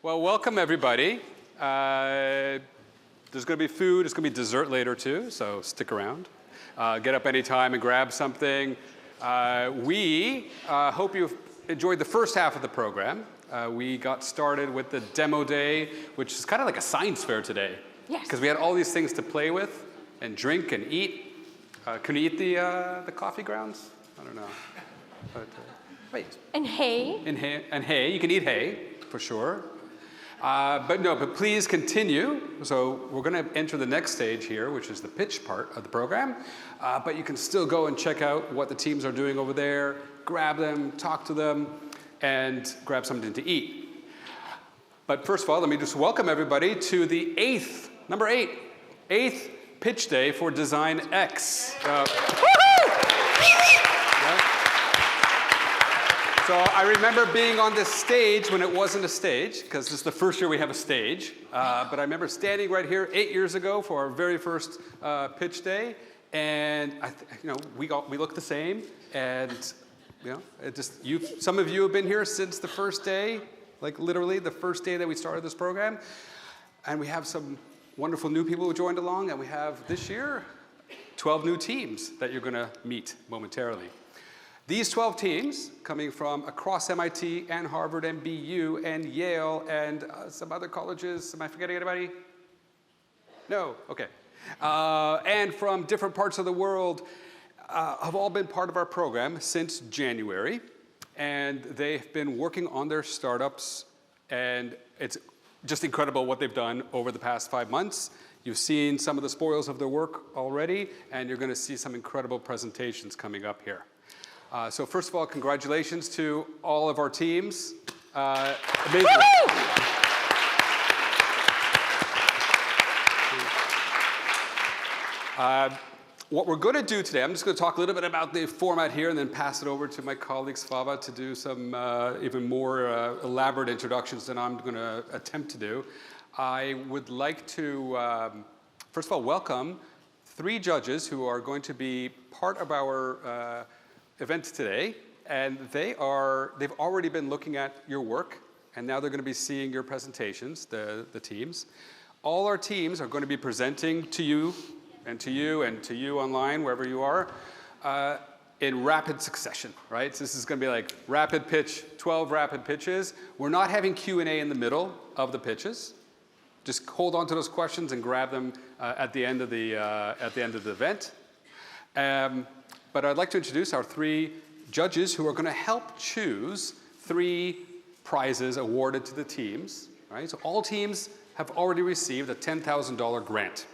Well, welcome everybody. There's going to be food, there's going to be dessert later too, so stick around. Get up anytime and grab something. We hope you've enjoyed the first half of the program. We got started with the demo day, which is kind of like a science fair today. Yes. Because we had all these things to play with and drink and eat. Can you eat the coffee grounds? I don't know. But, wait. And hay. And hay. You can eat hay, for sure. But please continue. So we're going to enter the next stage here, which is the pitch part of the program. But you can still go and check out what the teams are doing over there, grab them, talk to them, and grab something to eat. But first of all, let me just welcome everybody to the number eighth pitch day for designX. So I remember being on this stage when it wasn't a stage, because this is the first year we have a stage. But I remember standing right here 8 years ago for our very first pitch day, and we look the same. And some of you have been here since the first day, like literally the first day that we started this program. And we have some wonderful new people who joined along, and we have this year 12 new teams that you're going to meet momentarily. These 12 teams, coming from across MIT and Harvard and BU and Yale and some other colleges. Am I forgetting anybody? No? Okay. And from different parts of the world have all been part of our program since January. And they've been working on their startups. And it's just incredible what they've done over the past 5 months. You've seen some of the spoils of their work already. And you're going to see some incredible presentations coming up here. So first of all, congratulations to all of our teams. Amazing. What we're going to do today, I'm just going to talk a little bit about the format here and then pass it over to my colleague Svava to do some even more elaborate introductions than I'm going to attempt to do. I would like to, first of all, welcome 3 judges who are going to be part of our event today, and they've already been looking at your work, and now they're going to be seeing your presentations, the teams. All our teams are going to be presenting to you and to you and to you online, wherever you are, in rapid succession, right? So this is going to be like rapid pitch, 12 rapid pitches. We're not having Q&A in the middle of the pitches. Just hold on to those questions and grab them at the end of the event. But I'd like to introduce our 3 judges who are going to help choose 3 prizes awarded to the teams. Right? So all teams have already received a $10,000 grant,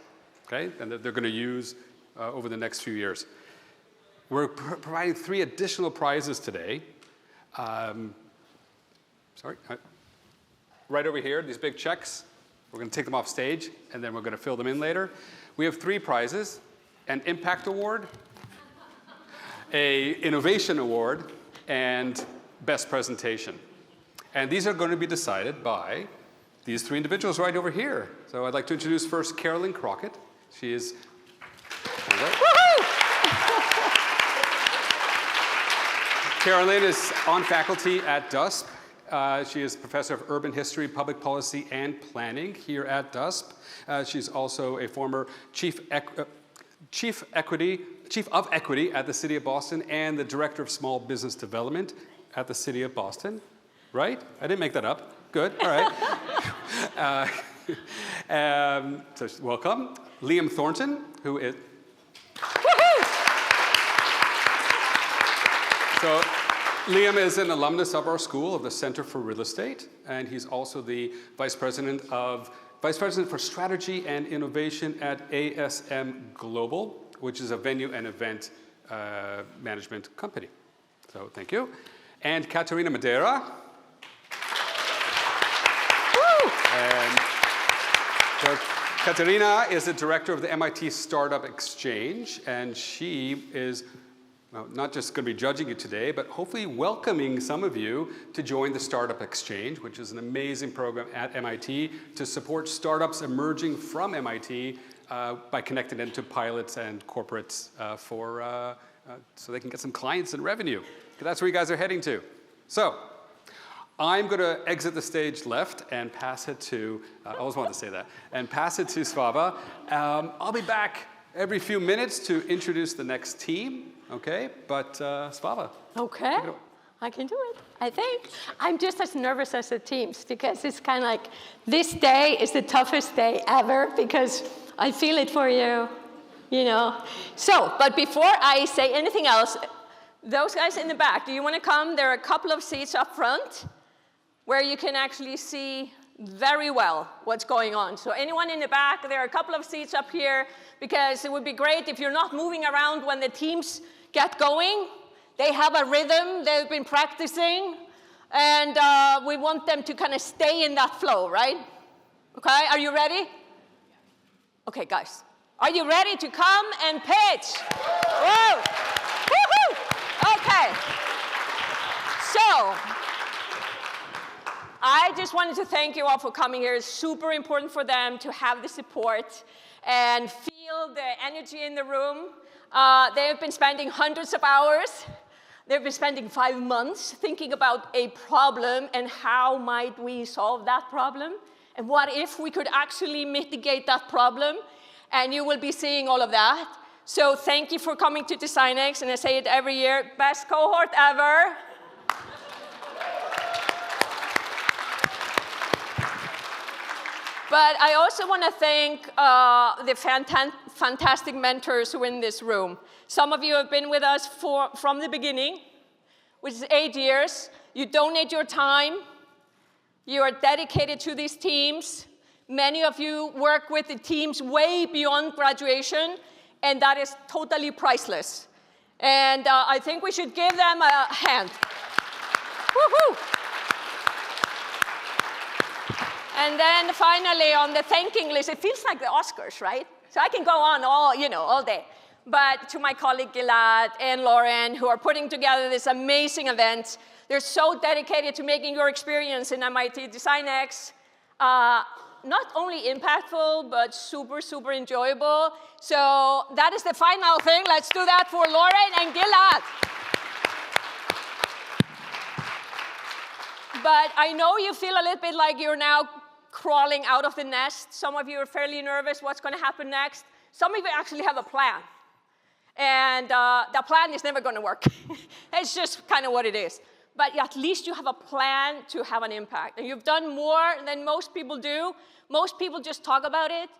okay, and that they're going to use over the next few years. We're providing 3 additional prizes today. Right over here, these big checks. We're going to take them off stage, and then we're going to fill them in later. We have 3 prizes: an impact award, an innovation award, and best presentation. And these are going to be decided by these 3 individuals right over here. So I'd like to introduce first Carolyn Crockett. She is... Carolyn is on faculty at DUSP. She is Professor of Urban History, Public Policy, and Planning here at DUSP. She's also a former Chief of Equity at the City of Boston and the Director of Small Business Development at the City of Boston. Right? I didn't make that up. Good. All right. So welcome. Liam Thornton, who is... So Liam is an alumnus of our school, of the Center for Real Estate, and he's also the Vice President for Strategy and Innovation at ASM Global, which is a venue and event management company. So thank you. And Caterina Madeira. And so Caterina is the director of the MIT Startup Exchange, and she is not just going to be judging you today, but hopefully welcoming some of you to join the Startup Exchange, which is an amazing program at MIT to support startups emerging from MIT by connecting them to pilots and corporates so they can get some clients and revenue. That's where you guys are heading to. So I'm going to exit the stage left and pass it to, I always wanted to say that, and pass it to Svava. I'll be back every few minutes to introduce the next team, okay? But Svava. Okay, I can do it, I think. I'm just as nervous as the teams because it's kind of like, this day is the toughest day ever because I feel it for you, you know. So, but before I say anything else, those guys in the back, do you want to come? There are a couple of seats up front where you can actually see very well what's going on. So anyone in the back, there are a couple of seats up here because it would be great if you're not moving around when the teams get going. They have a rhythm, they've been practicing, and we want them to kind of stay in that flow, right? Okay, are you ready? Okay, guys, are you ready to come and pitch? Whoa! Woohoo! Okay. So, I just wanted to thank you all for coming here. It's super important for them to have the support and feel the energy in the room. They have been spending hundreds of hours. They've been spending 5 months thinking about a problem and how might we solve that problem. And what if we could actually mitigate that problem? And you will be seeing all of that. So thank you for coming to designX. And I say it every year, best cohort ever. But I also want to thank the fantastic mentors who are in this room. Some of you have been with us from the beginning, which is 8 years. You donate your time. You are dedicated to these teams. Many of you work with the teams way beyond graduation, and that is totally priceless. And I think we should give them a hand. Woohoo! And then finally, on the thanking list, it feels like the Oscars, right? So I can go on all day. But to my colleague Gilad and Lauren, who are putting together this amazing event, they're so dedicated to making your experience in MITdesignX not only impactful, but super, super enjoyable. So that is the final thing. Let's do that for Lauren and Gilad. But I know you feel a little bit like you're now crawling out of the nest. Some of you are fairly nervous what's going to happen next. Some of you actually have a plan. And that plan is never going to work. It's just kind of what it is. But at least you have a plan to have an impact. And you've done more than most people do. Most people just talk about it.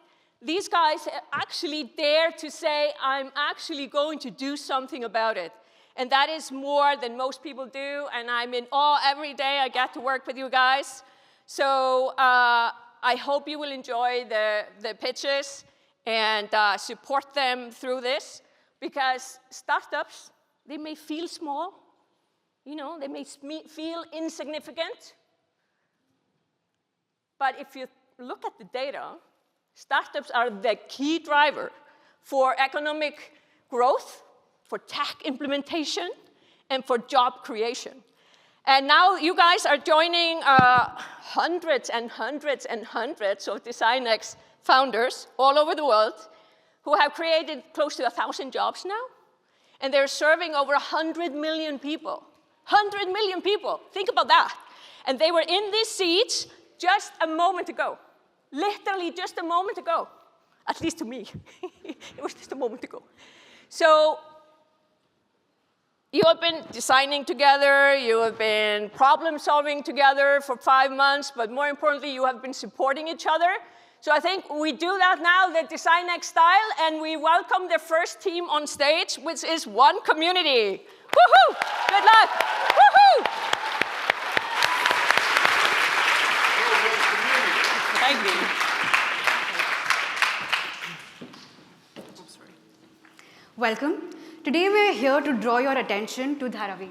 These guys actually dare to say, I'm actually going to do something about it. And that is more than most people do. And I'm in awe every day I get to work with you guys. So I hope you will enjoy the pitches and support them through this. Because startups, they may feel small. You know, they may feel insignificant. But if you look at the data, startups are the key driver for economic growth, for tech implementation, and for job creation. And now you guys are joining hundreds and hundreds and hundreds of designX founders all over the world who have created close to 1,000 jobs now. And they're serving over 100 million people. 100 million people, think about that. And they were in these seats just a moment ago. Literally just a moment ago. At least to me. It was just a moment ago. So you have been designing together, you have been problem solving together for 5 months, but more importantly, you have been supporting each other. So I think we do that now, the designX style, and we welcome the first team on stage, which is One Community. Woohoo! Good luck! Woohoo! Thank you. Welcome. Today we are here to draw your attention to Dharavi.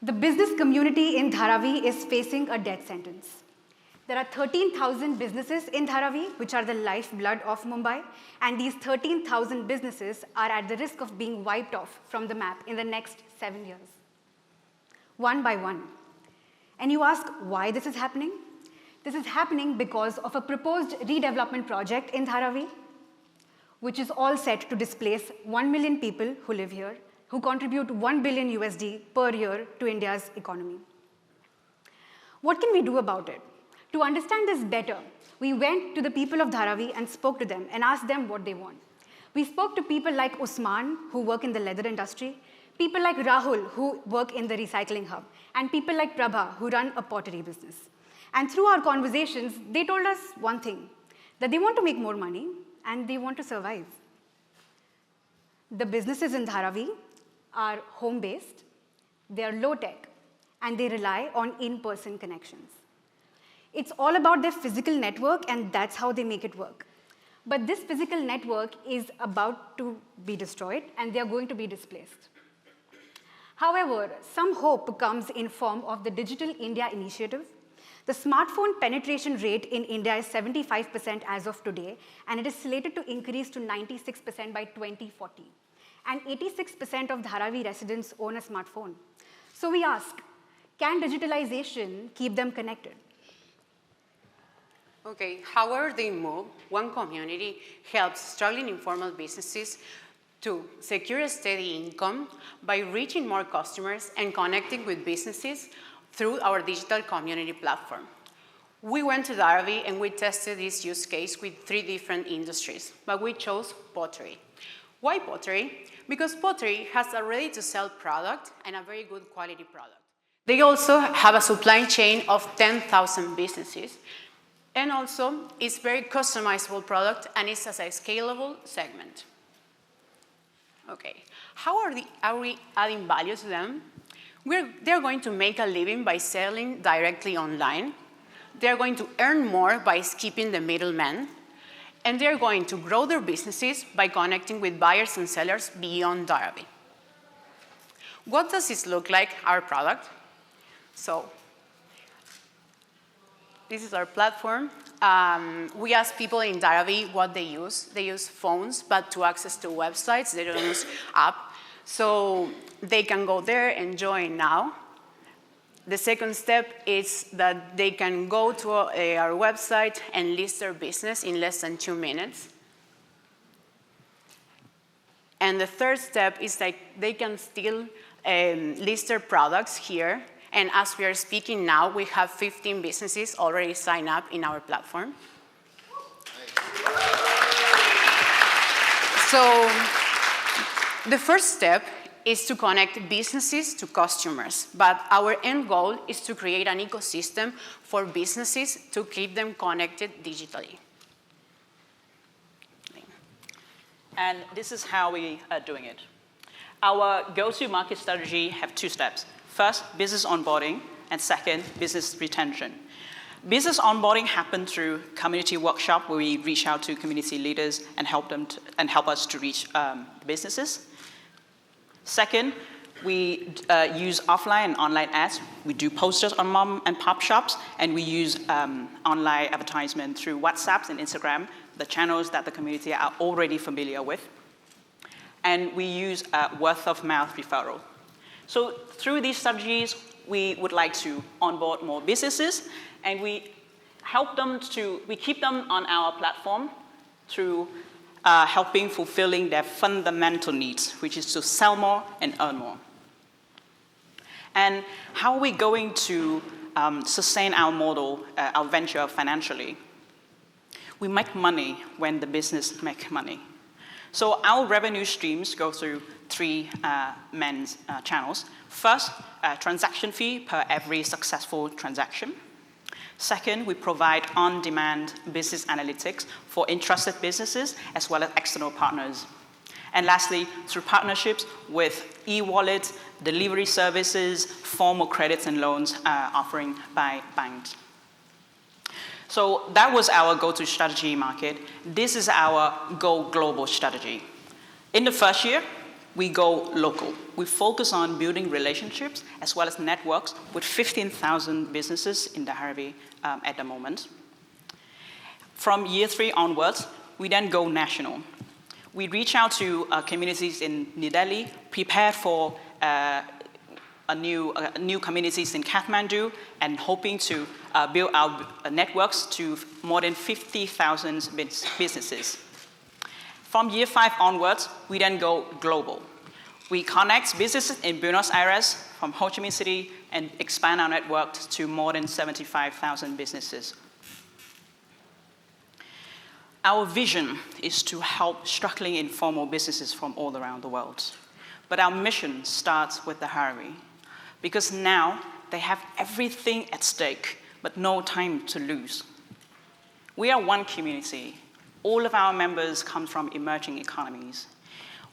The business community in Dharavi is facing a death sentence. There are 13,000 businesses in Dharavi, which are the lifeblood of Mumbai, and these 13,000 businesses are at the risk of being wiped off from the map in the next 7 years, one by one. And you ask why this is happening? This is happening because of a proposed redevelopment project in Dharavi, which is all set to displace 1 million people who live here, who contribute $1 billion USD per year to India's economy. What can we do about it? To understand this better, we went to the people of Dharavi and spoke to them and asked them what they want. We spoke to people like Usman, who work in the leather industry, people like Rahul, who work in the recycling hub, and people like Prabha, who run a pottery business. And through our conversations, they told us one thing, that they want to make more money and they want to survive. The businesses in Dharavi are home-based, they are low-tech, and they rely on in-person connections. It's all about their physical network, and that's how they make it work. But this physical network is about to be destroyed, and they are going to be displaced. However, some hope comes in form of the Digital India Initiative. The smartphone penetration rate in India is 75% as of today, and it is slated to increase to 96% by 2040. And 86% of Dharavi residents own a smartphone. So we ask, can digitalization keep them connected? Okay, however they move, one community helps struggling informal businesses to secure a steady income by reaching more customers and connecting with businesses through our digital community platform. We went to Dharavi and we tested this use case with 3 different industries, but we chose pottery. Why pottery? Because pottery has a ready-to-sell product and a very good quality product. They also have a supply chain of 10,000 businesses, and also it's very customizable product and it's a scalable segment. Okay, how are we adding value to them? They're going to make a living by selling directly online. They're going to earn more by skipping the middleman. And they're going to grow their businesses by connecting with buyers and sellers beyond Dharavi. What does this look like, our product? So, this is our platform. We ask people in Dharavi what they use. They use phones, but to access to websites, they don't use app. So they can go there and join now. The second step is that they can go to our website and list their business in less than 2 minutes. And the third step is like they can still list their products here. And as we are speaking now, we have 15 businesses already signed up in our platform. So the first step is to connect businesses to customers, but our end goal is to create an ecosystem for businesses to keep them connected digitally. And this is how we are doing it. Our go-to-market strategy have 2 steps. First, business onboarding, and second, business retention. Business onboarding happens through community workshop where we reach out to community leaders and help us to reach businesses. Second, we use offline and online ads. We do posters on mom and pop shops, and we use online advertisement through WhatsApp and Instagram, the channels that the community are already familiar with. And we use word-of-mouth referral. So through these strategies, we would like to onboard more businesses, and we keep them on our platform through helping fulfilling their fundamental needs, which is to sell more and earn more. And how are we going to sustain our model, our venture financially? We make money when the business makes money. So our revenue streams go through 3 main channels. First, transaction fee per every successful transaction. Second, we provide on-demand business analytics for interested businesses as well as external partners. And lastly, through partnerships with e-wallets, delivery services, formal credits and loans offering by banks. So that was our go-to strategy market. This is our go global strategy. In the first year, we go local. We focus on building relationships as well as networks with 15,000 businesses in Dharavi at the moment. From year 3 onwards, we then go national. We reach out to communities in New Delhi, prepare for new communities in Kathmandu, and hoping to build our networks to more than 50,000 businesses. From year 5 onwards, we then go global. We connect businesses in Buenos Aires, from Ho Chi Minh City, and expand our network to more than 75,000 businesses. Our vision is to help struggling informal businesses from all around the world. But our mission starts with the Dharavi, because now they have everything at stake, but no time to lose. We are one community. All of our members come from emerging economies.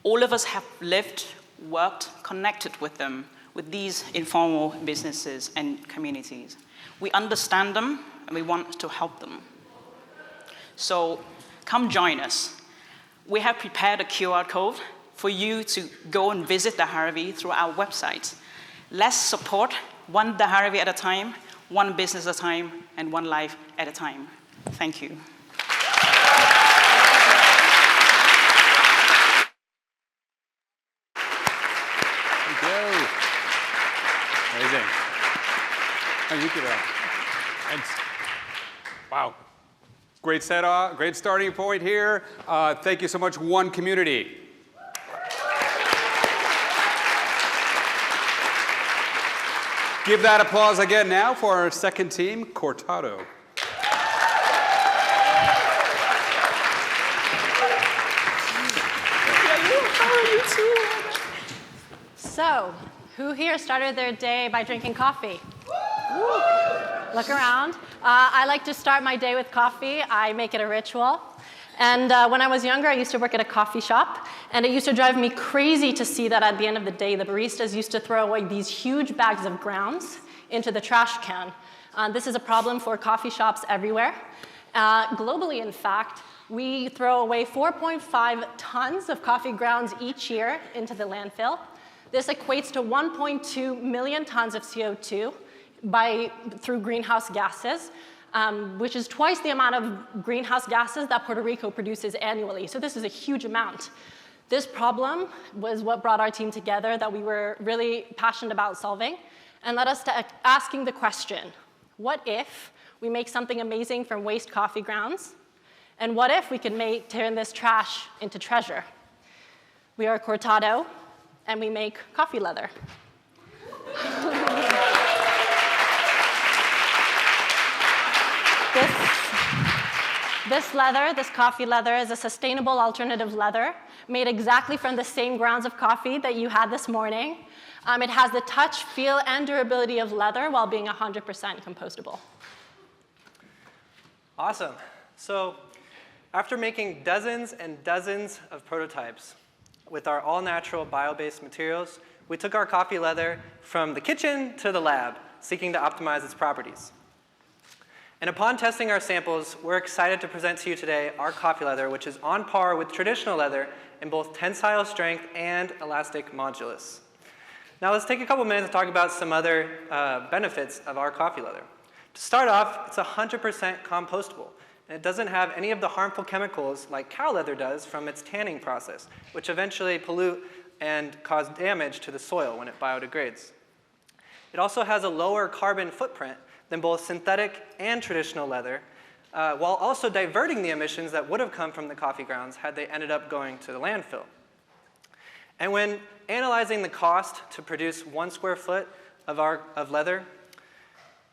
All of us have lived, worked, connected with them, with these informal businesses and communities. We understand them, and we want to help them. So come join us. We have prepared a QR code for you to go and visit the Dharavi through our website. Let's support one Dharavi at a time, one business at a time, and one life at a time. Thank you. Thank you. Amazing. Thank you, Mí.katã. Thanks. Wow. Great great starting point here. Thank you so much, One Community. Give that applause again now for our second team, Cortado. So, who here started their day by drinking coffee? Look around. I like to start my day with coffee. I make it a ritual. And when I was younger, I used to work at a coffee shop, and it used to drive me crazy to see that at the end of the day, the baristas used to throw away these huge bags of grounds into the trash can. This is a problem for coffee shops everywhere. Globally, in fact, we throw away 4.5 tons of coffee grounds each year into the landfill. This equates to 1.2 million tons of CO2 through greenhouse gases, which is twice the amount of greenhouse gases that Puerto Rico produces annually. So this is a huge amount. This problem was what brought our team together, that we were really passionate about solving, and led us to asking the question, what if we make something amazing from waste coffee grounds? And what if we could turn this trash into treasure? We are Cortado, and we make coffee leather. This leather, this coffee leather, is a sustainable alternative leather made exactly from the same grounds of coffee that you had this morning. It has the touch, feel, and durability of leather while being 100% compostable. Awesome. So after making dozens and dozens of prototypes with our all-natural bio-based materials, we took our coffee leather from the kitchen to the lab, seeking to optimize its properties. And upon testing our samples, we're excited to present to you today our coffee leather, which is on par with traditional leather in both tensile strength and elastic modulus. Now let's take a couple minutes to talk about some other benefits of our coffee leather. To start off, it's 100% compostable, and it doesn't have any of the harmful chemicals like cow leather does from its tanning process, which eventually pollute and cause damage to the soil when it biodegrades. It also has a lower carbon footprint than both synthetic and traditional leather, while also diverting the emissions that would have come from the coffee grounds had they ended up going to the landfill. And when analyzing the cost to produce 1 square foot of leather,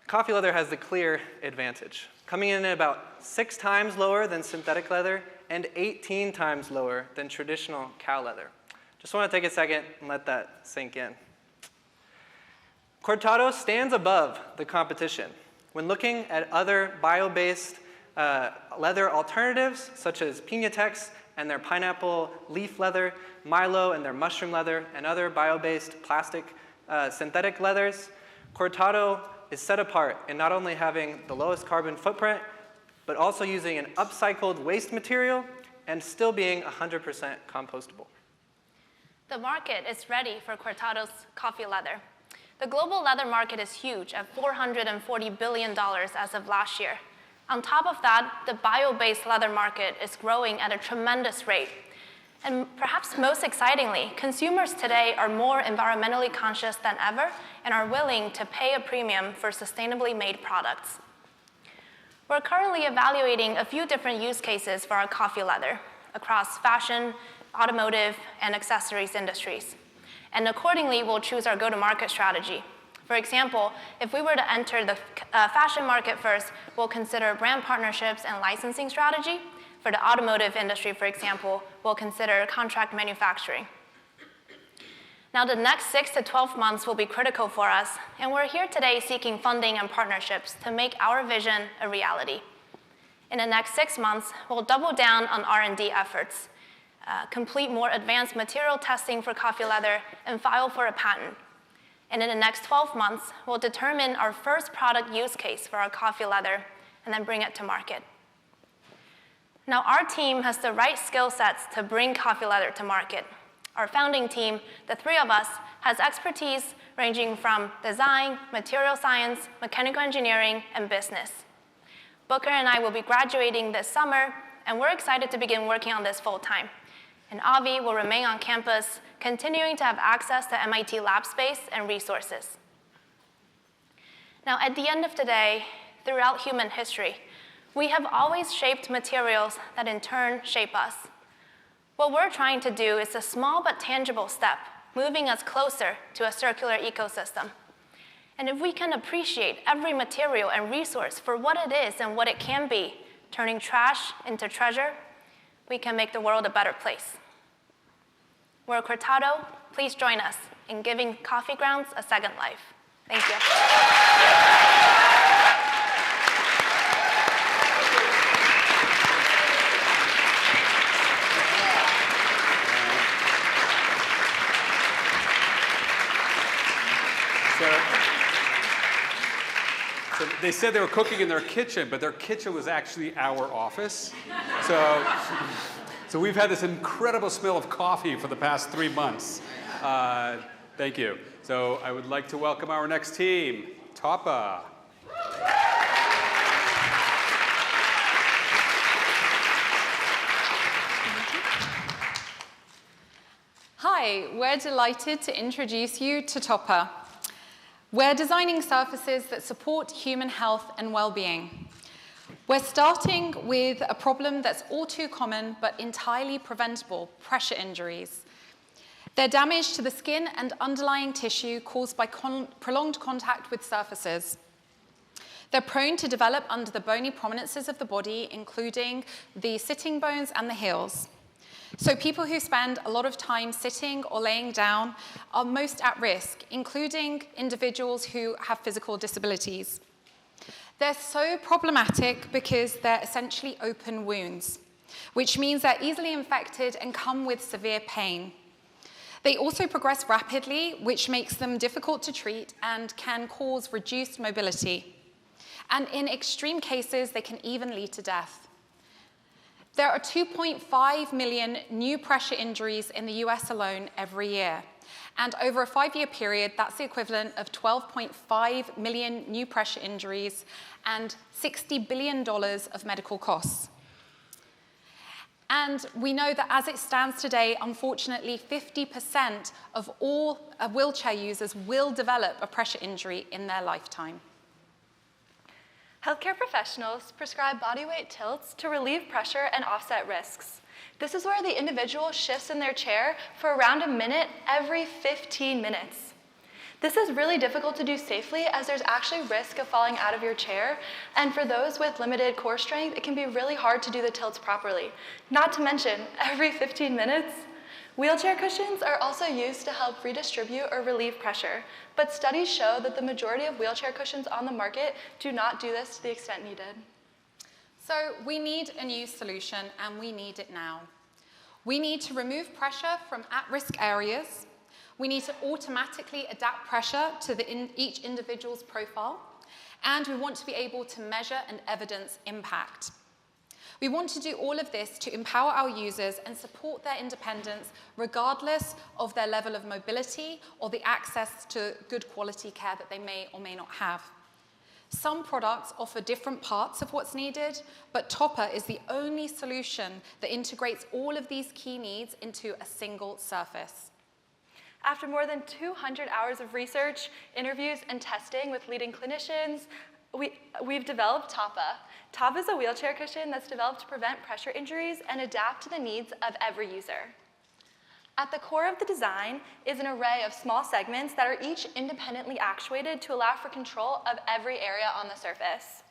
coffee leather has the clear advantage, coming in at about 6 times lower than synthetic leather and 18 times lower than traditional cow leather. Just want to take a second and let that sink in. Cortado stands above the competition when looking at other bio-based leather alternatives, such as Mí.katã and their pineapple leaf leather, Milo and their mushroom leather, and other bio-based plastic synthetic leathers. Cortado is set apart in not only having the lowest carbon footprint, but also using an upcycled waste material and still being 100% compostable. The market is ready for Cortado's coffee leather. The global leather market is huge at $440 billion as of last year. On top of that, the bio-based leather market is growing at a tremendous rate. And perhaps most excitingly, consumers today are more environmentally conscious than ever and are willing to pay a premium for sustainably made products. We're currently evaluating a few different use cases for our coffee leather across fashion, automotive, and accessories industries. And accordingly, we'll choose our go-to-market strategy. For example, if we were to enter the fashion market first, we'll consider brand partnerships and licensing strategy. For the automotive industry, for example, we'll consider contract manufacturing. Now, the next 6 to 12 months will be critical for us, and we're here today seeking funding and partnerships to make our vision a reality. In the next 6 months, we'll double down on R&D efforts, complete more advanced material testing for coffee leather, and file for a patent. And in the next 12 months, we'll determine our first product use case for our coffee leather, and then bring it to market. Now, our team has the right skill sets to bring coffee leather to market. Our founding team, the 3 of us, has expertise ranging from design, material science, mechanical engineering, and business. Booker and I will be graduating this summer, and we're excited to begin working on this full-time. And Avi will remain on campus, continuing to have access to MIT lab space and resources. Now, at the end of the day, throughout human history, we have always shaped materials that in turn shape us. What we're trying to do is a small but tangible step, moving us closer to a circular ecosystem. And if we can appreciate every material and resource for what it is and what it can be, turning trash into treasure, we can make the world a better place. We're Cortado. Please join us in giving coffee grounds a second life. Thank you. So they said they were cooking in their kitchen, but their kitchen was actually our office. So we've had this incredible smell of coffee for the past 3 months. Thank you. So I would like to welcome our next team, TOPPA. Hi, we're delighted to introduce you to TOPPA. We're designing surfaces that support human health and well-being. We're starting with a problem that's all too common but entirely preventable: pressure injuries. They're damage to the skin and underlying tissue caused by prolonged contact with surfaces. They're prone to develop under the bony prominences of the body, including the sitting bones and the heels. So people who spend a lot of time sitting or laying down are most at risk, including individuals who have physical disabilities. They're so problematic because they're essentially open wounds, which means they're easily infected and come with severe pain. They also progress rapidly, which makes them difficult to treat and can cause reduced mobility. And in extreme cases, they can even lead to death. There are 2.5 million new pressure injuries in the US alone every year. And over a 5-year period, that's the equivalent of 12.5 million new pressure injuries and $60 billion of medical costs. And we know that as it stands today, unfortunately, 50% of all wheelchair users will develop a pressure injury in their lifetime. Healthcare professionals prescribe body weight tilts to relieve pressure and offset risks. This is where the individual shifts in their chair for around a minute every 15 minutes. This is really difficult to do safely as there's actually risk of falling out of your chair, and for those with limited core strength, it can be really hard to do the tilts properly. Not to mention, every 15 minutes. Wheelchair cushions are also used to help redistribute or relieve pressure, but studies show that the majority of wheelchair cushions on the market do not do this to the extent needed. So we need a new solution, and we need it now. We need to remove pressure from at-risk areas. We need to automatically adapt pressure to each individual's profile, and we want to be able to measure and evidence impact. We want to do all of this to empower our users and support their independence regardless of their level of mobility or the access to good quality care that they may or may not have. Some products offer different parts of what's needed, but TOPPA is the only solution that integrates all of these key needs into a single surface. After more than 200 hours of research, interviews, and testing with leading clinicians, we've developed TOPPA. TOPPA is a wheelchair cushion that's developed to prevent pressure injuries and adapt to the needs of every user. At the core of the design is an array of small segments that are each independently actuated to allow for control of every area on the surface.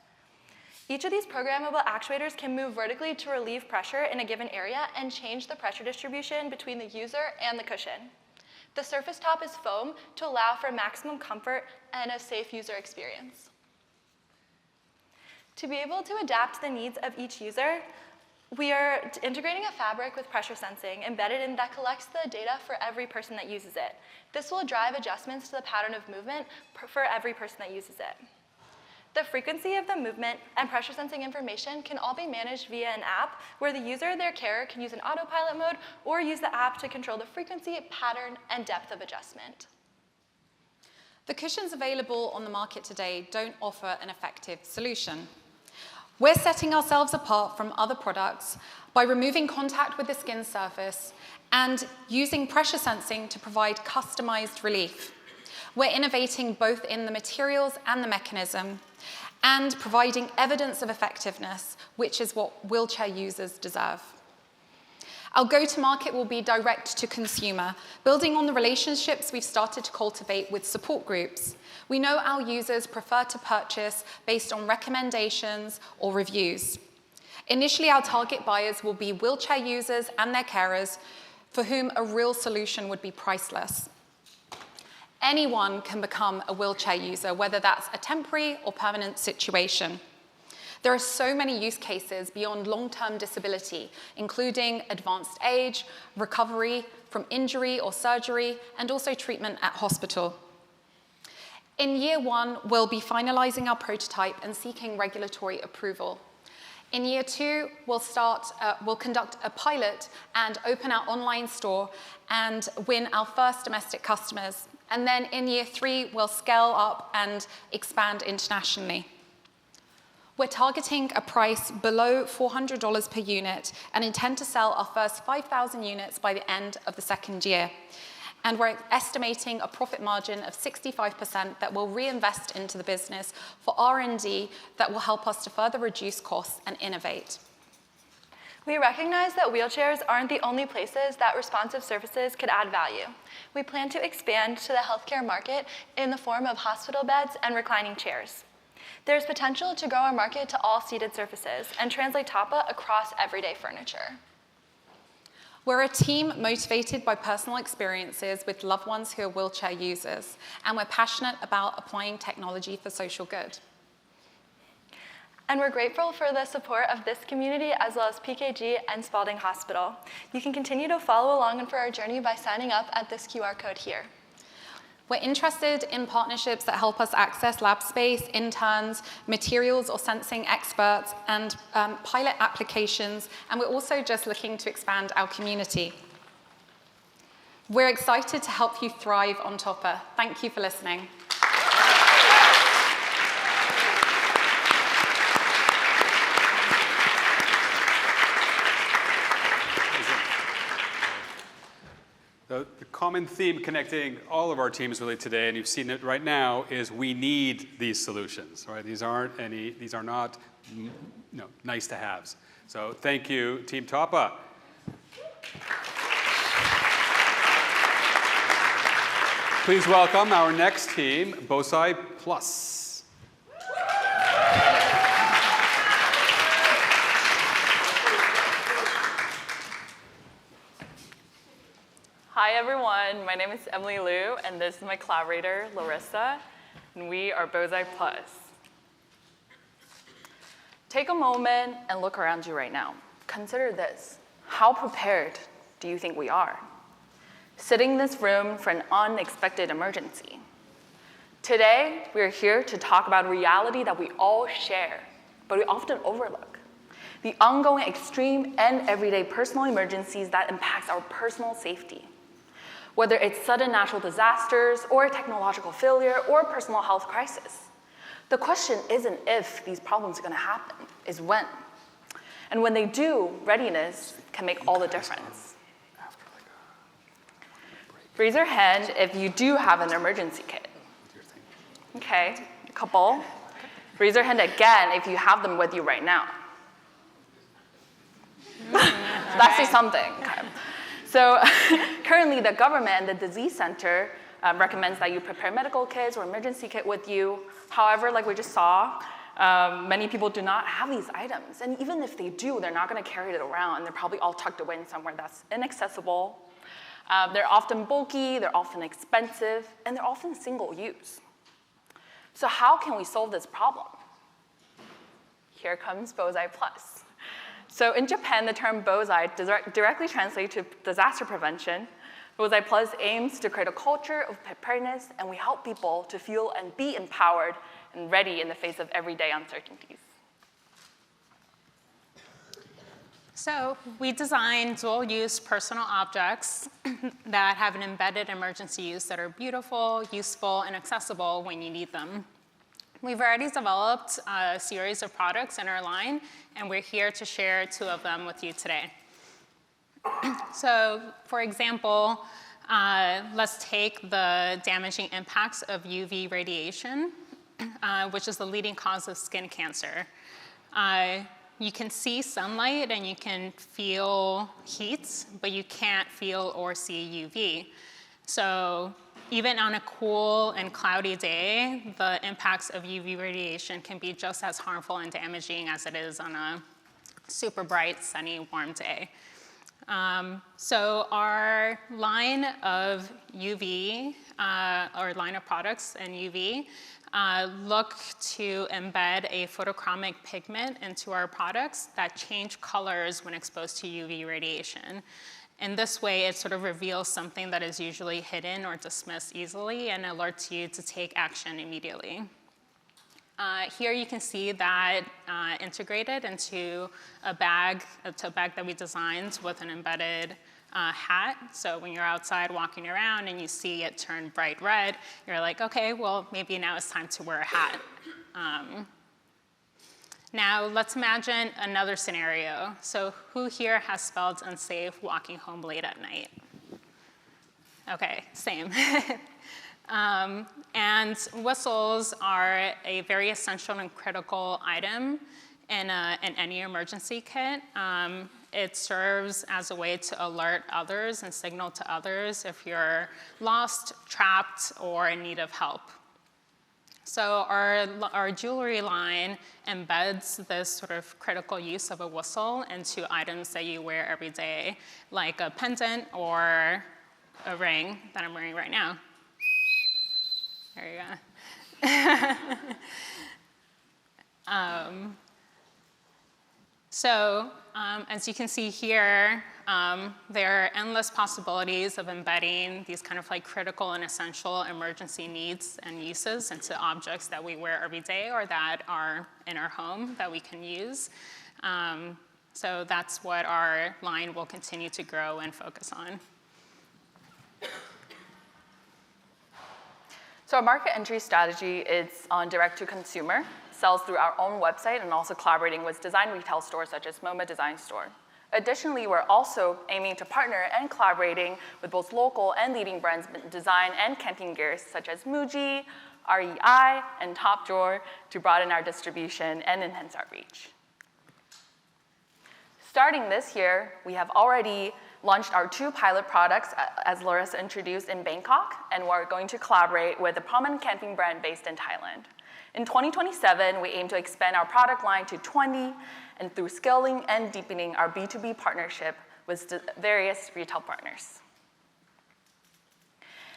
Each of these programmable actuators can move vertically to relieve pressure in a given area and change the pressure distribution between the user and the cushion. The surface top is foam to allow for maximum comfort and a safe user experience. To be able to adapt to the needs of each user, we are integrating a fabric with pressure sensing embedded in that collects the data for every person that uses it. This will drive adjustments to the pattern of movement for every person that uses it. The frequency of the movement and pressure sensing information can all be managed via an app where the user or their carer can use an autopilot mode or use the app to control the frequency, pattern, and depth of adjustment. The cushions available on the market today don't offer an effective solution. We're setting ourselves apart from other products by removing contact with the skin surface and using pressure sensing to provide customized relief. We're innovating both in the materials and the mechanism and providing evidence of effectiveness, which is what wheelchair users deserve. Our go-to-market will be direct to consumer, building on the relationships we've started to cultivate with support groups. We know our users prefer to purchase based on recommendations or reviews. Initially, our target buyers will be wheelchair users and their carers, for whom a real solution would be priceless. Anyone can become a wheelchair user, whether that's a temporary or permanent situation. There are so many use cases beyond long-term disability, including advanced age, recovery from injury or surgery, and also treatment at hospital. In year one, we'll be finalizing our prototype and seeking regulatory approval. In year two, we'll conduct a pilot and open our online store and win our first domestic customers. And then in year three, we'll scale up and expand internationally. We're targeting a price below $400 per unit and intend to sell our first 5,000 units by the end of the second year. And we're estimating a profit margin of 65% that we'll reinvest into the business for R&D that will help us to further reduce costs and innovate. We recognize that wheelchairs aren't the only places that responsive surfaces could add value. We plan to expand to the healthcare market in the form of hospital beds and reclining chairs. There's potential to grow our market to all seated surfaces and translate TOPPA across everyday furniture. We're a team motivated by personal experiences with loved ones who are wheelchair users, and we're passionate about applying technology for social good. And we're grateful for the support of this community as well as PKG and Spalding Hospital. You can continue to follow along for our journey by signing up at this QR code here. We're interested in partnerships that help us access lab space, interns, materials or sensing experts, and pilot applications, and we're also just looking to expand our community. We're excited to help you thrive on TOPPA. Thank you for listening. The common theme connecting all of our teams really today, and you've seen it right now, is we need these solutions, right? These are not nice to haves. So thank you, Team TOPPA. Please welcome our next team, BOSAI Plus. Hi everyone, my name is Emily Liu, and this is my collaborator, Larissa, and we are BOSAI Plus. Take a moment and look around you right now. Consider this. How prepared do you think we are? Sitting in this room for an unexpected emergency. Today, we're here to talk about a reality that we all share, but we often overlook. The ongoing extreme and everyday personal emergencies that impacts our personal safety. Whether it's sudden natural disasters or technological failure or personal health crisis. The question isn't if these problems are going to happen, is when. And when they do, readiness can make all the difference. Raise your hand if you do have an emergency kit. Okay, a couple. Raise your hand again if you have them with you right now. That says something. Okay. So currently, the government and the disease center recommends that you prepare medical kits or emergency kit with you. However, like we just saw, many people do not have these items. And even if they do, they're not going to carry it around. They're probably all tucked away in somewhere that's inaccessible. They're often bulky, they're often expensive, and they're often single use. So how can we solve this problem? Here comes Bozai Plus. So in Japan, the term Bozai directly translates to disaster prevention. Bozai Plus aims to create a culture of preparedness, and we help people to feel and be empowered and ready in the face of everyday uncertainties. So we design dual-use personal objects that have an embedded emergency use that are beautiful, useful, and accessible when you need them. We've already developed a series of products in our line, and we're here to share 2 of them with you today. So, for example, let's take the damaging impacts of UV radiation, which is the leading cause of skin cancer. You can see sunlight and you can feel heat, but you can't feel or see UV. So even on a cool and cloudy day, the impacts of UV radiation can be just as harmful and damaging as it is on a super bright, sunny, warm day. So our line of UV, or line of products in UV, look to embed a photochromic pigment into our products that change colors when exposed to UV radiation. In this way, it sort of reveals something that is usually hidden or dismissed easily and alerts you to take action immediately. Here you can see that integrated into a bag that we designed with an embedded hat. So when you're outside walking around and you see it turn bright red, you're like, okay, well, maybe now it's time to wear a hat. Now, let's imagine another scenario. So who here has felt unsafe walking home late at night? Okay, same. And whistles are a very essential and critical item in any emergency kit. It serves as a way to alert others and signal to others if you're lost, trapped, or in need of help. So our jewelry line embeds this sort of critical use of a whistle into items that you wear every day, like a pendant or a ring that I'm wearing right now. There you go. As you can see here, there are endless possibilities of embedding these kind of like critical and essential emergency needs and uses into objects that we wear every day or that are in our home that we can use. So that's what our line will continue to grow and focus on. So our market entry strategy is on direct to consumer, sells through our own website and also collaborating with design retail stores such as MoMA Design Store. Additionally, we're also aiming to partner and collaborating with both local and leading brands in design and camping gears such as Muji, REI, and Top Drawer to broaden our distribution and enhance our reach. Starting this year, we have already launched our 2 pilot products, as Larissa introduced, in Bangkok, and we're going to collaborate with a prominent camping brand based in Thailand. In 2027, we aim to expand our product line to 20, and through scaling and deepening our B2B partnership with various retail partners.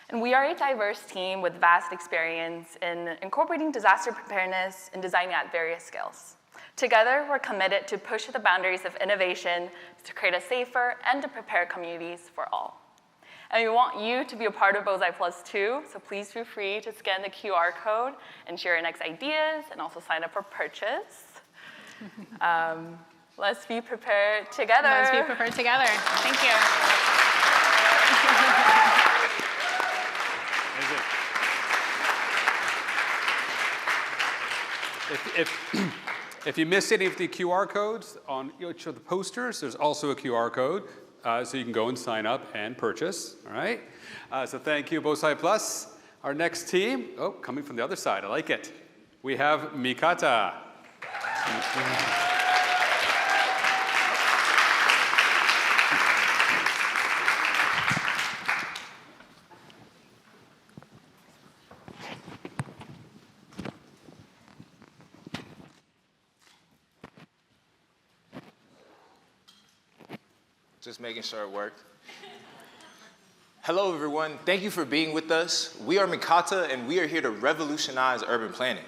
And we are a diverse team with vast experience in incorporating disaster preparedness and designing at various scales. Together, we're committed to push the boundaries of innovation to create a safer and to prepare communities for all. And we want you to be a part of Bozai Plus too, so please feel free to scan the QR code and share your next ideas and also sign up for purchase. Let's be prepared together. Let's be prepared together. Thank you. If you missed any of the QR codes on each of the posters, there's also a QR code, so you can go and sign up and purchase, all right? So thank you, Bozai Plus. Our next team, coming from the other side, I like it. We have Mí.katã. Just making sure it worked. Hello, everyone. Thank you for being with us. We are Mí.katã, and we are here to revolutionize urban planning.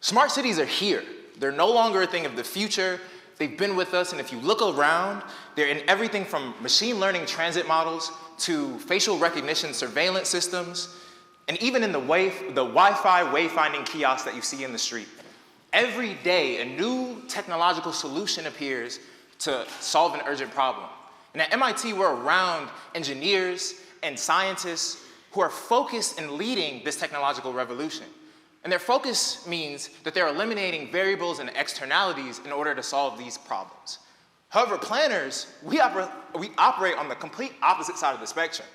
Smart cities are here. They're no longer a thing of the future. They've been with us, and if you look around, they're in everything from machine learning transit models to facial recognition surveillance systems, and even in the Wi-Fi wayfinding kiosks that you see in the street. Every day, a new technological solution appears to solve an urgent problem. And at MIT, we're around engineers and scientists who are focused in leading this technological revolution. And their focus means that they're eliminating variables and externalities in order to solve these problems. However, planners, we operate on the complete opposite side of the spectrum.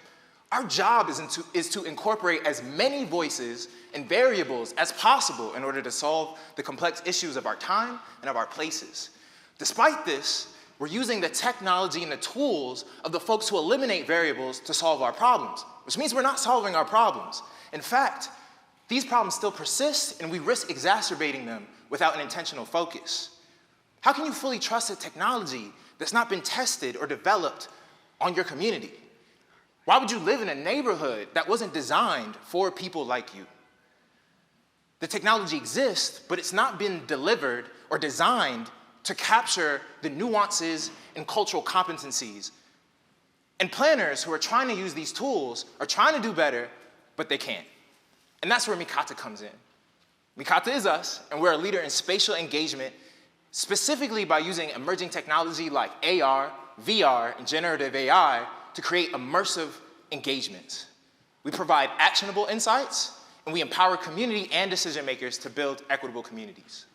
Our job is to incorporate as many voices and variables as possible in order to solve the complex issues of our time and of our places. Despite this, we're using the technology and the tools of the folks who eliminate variables to solve our problems, which means we're not solving our problems. In fact, these problems still persist, and we risk exacerbating them without an intentional focus. How can you fully trust a technology that's not been tested or developed on your community? Why would you live in a neighborhood that wasn't designed for people like you? The technology exists, but it's not been delivered or designed to capture the nuances and cultural competencies. And planners who are trying to use these tools are trying to do better, but they can't. And that's where Mí.katã comes in. Mí.katã is us, and we're a leader in spatial engagement, specifically by using emerging technology like AR, VR, and generative AI to create immersive engagements. We provide actionable insights, and we empower community and decision makers to build equitable communities.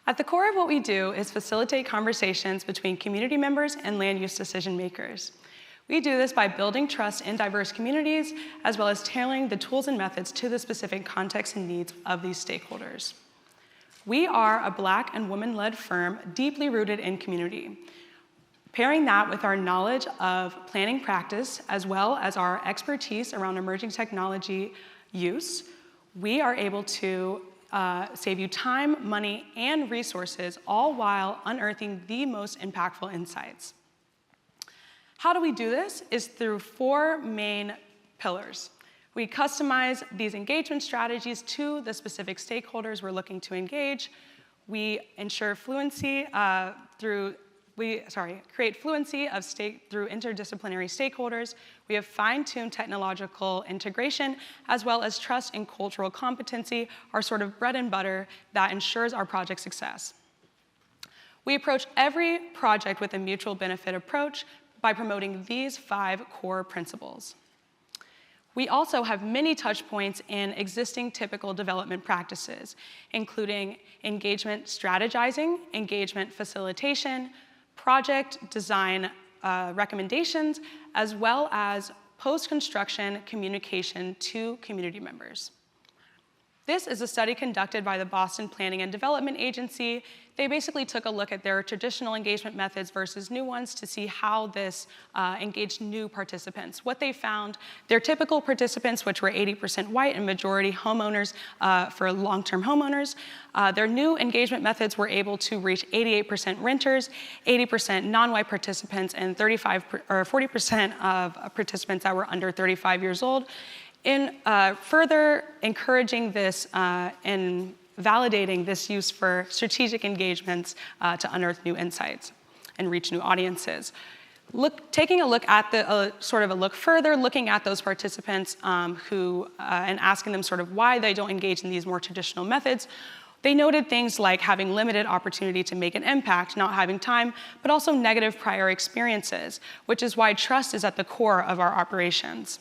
At the core of what we do is facilitate conversations between community members and land use decision makers. We do this by building trust in diverse communities, as well as tailoring the tools and methods to the specific context and needs of these stakeholders. We are a Black and woman-led firm deeply rooted in community. Pairing that with our knowledge of planning practice, as well as our expertise around emerging technology use, we are able to save you time, money, and resources, all while unearthing the most impactful insights. How do we do this? Is through 4 main pillars. We customize these engagement strategies to the specific stakeholders we're looking to engage. We ensure fluency create fluency through interdisciplinary stakeholders. We have fine-tuned technological integration, as well as trust and cultural competency, our sort of bread and butter that ensures our project success. We approach every project with a mutual benefit approach by promoting these 5 core principles. We also have many touch points in existing typical development practices, including engagement strategizing, engagement facilitation, project design recommendations, as well as post-construction communication to community members. This is a study conducted by the Boston Planning and Development Agency. They basically took a look at their traditional engagement methods versus new ones to see how this engaged new participants. What they found, their typical participants, which were 80% white and majority homeowners for long-term homeowners, their new engagement methods were able to reach 88% renters, 80% non-white participants, and 40% of participants that were under 35 years old. In further encouraging this and validating this use for strategic engagements to unearth new insights and reach new audiences. Taking a look at looking at those participants and asking them sort of why they don't engage in these more traditional methods, they noted things like having limited opportunity to make an impact, not having time, but also negative prior experiences, which is why trust is at the core of our operations.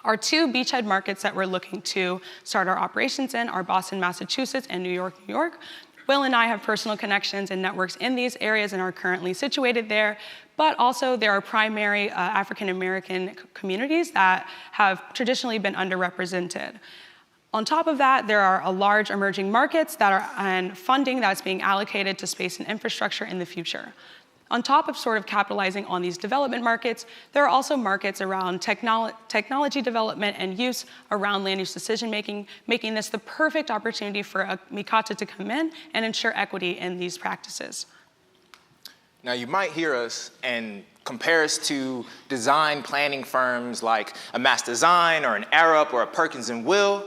Our 2 beachhead markets that we're looking to start our operations in are Boston, Massachusetts, and New York, New York. Will and I have personal connections and networks in these areas and are currently situated there, but also there are primary African-American communities that have traditionally been underrepresented. On top of that, there are a large emerging markets and funding that's being allocated to space and infrastructure in the future. On top of sort of capitalizing on these development markets, there are also markets around technology development and use around land use decision-making, making this the perfect opportunity for Mí.katã to come in and ensure equity in these practices. Now, you might hear us and compare us to design planning firms like a MITdesign or an Arup or a Perkins & Will.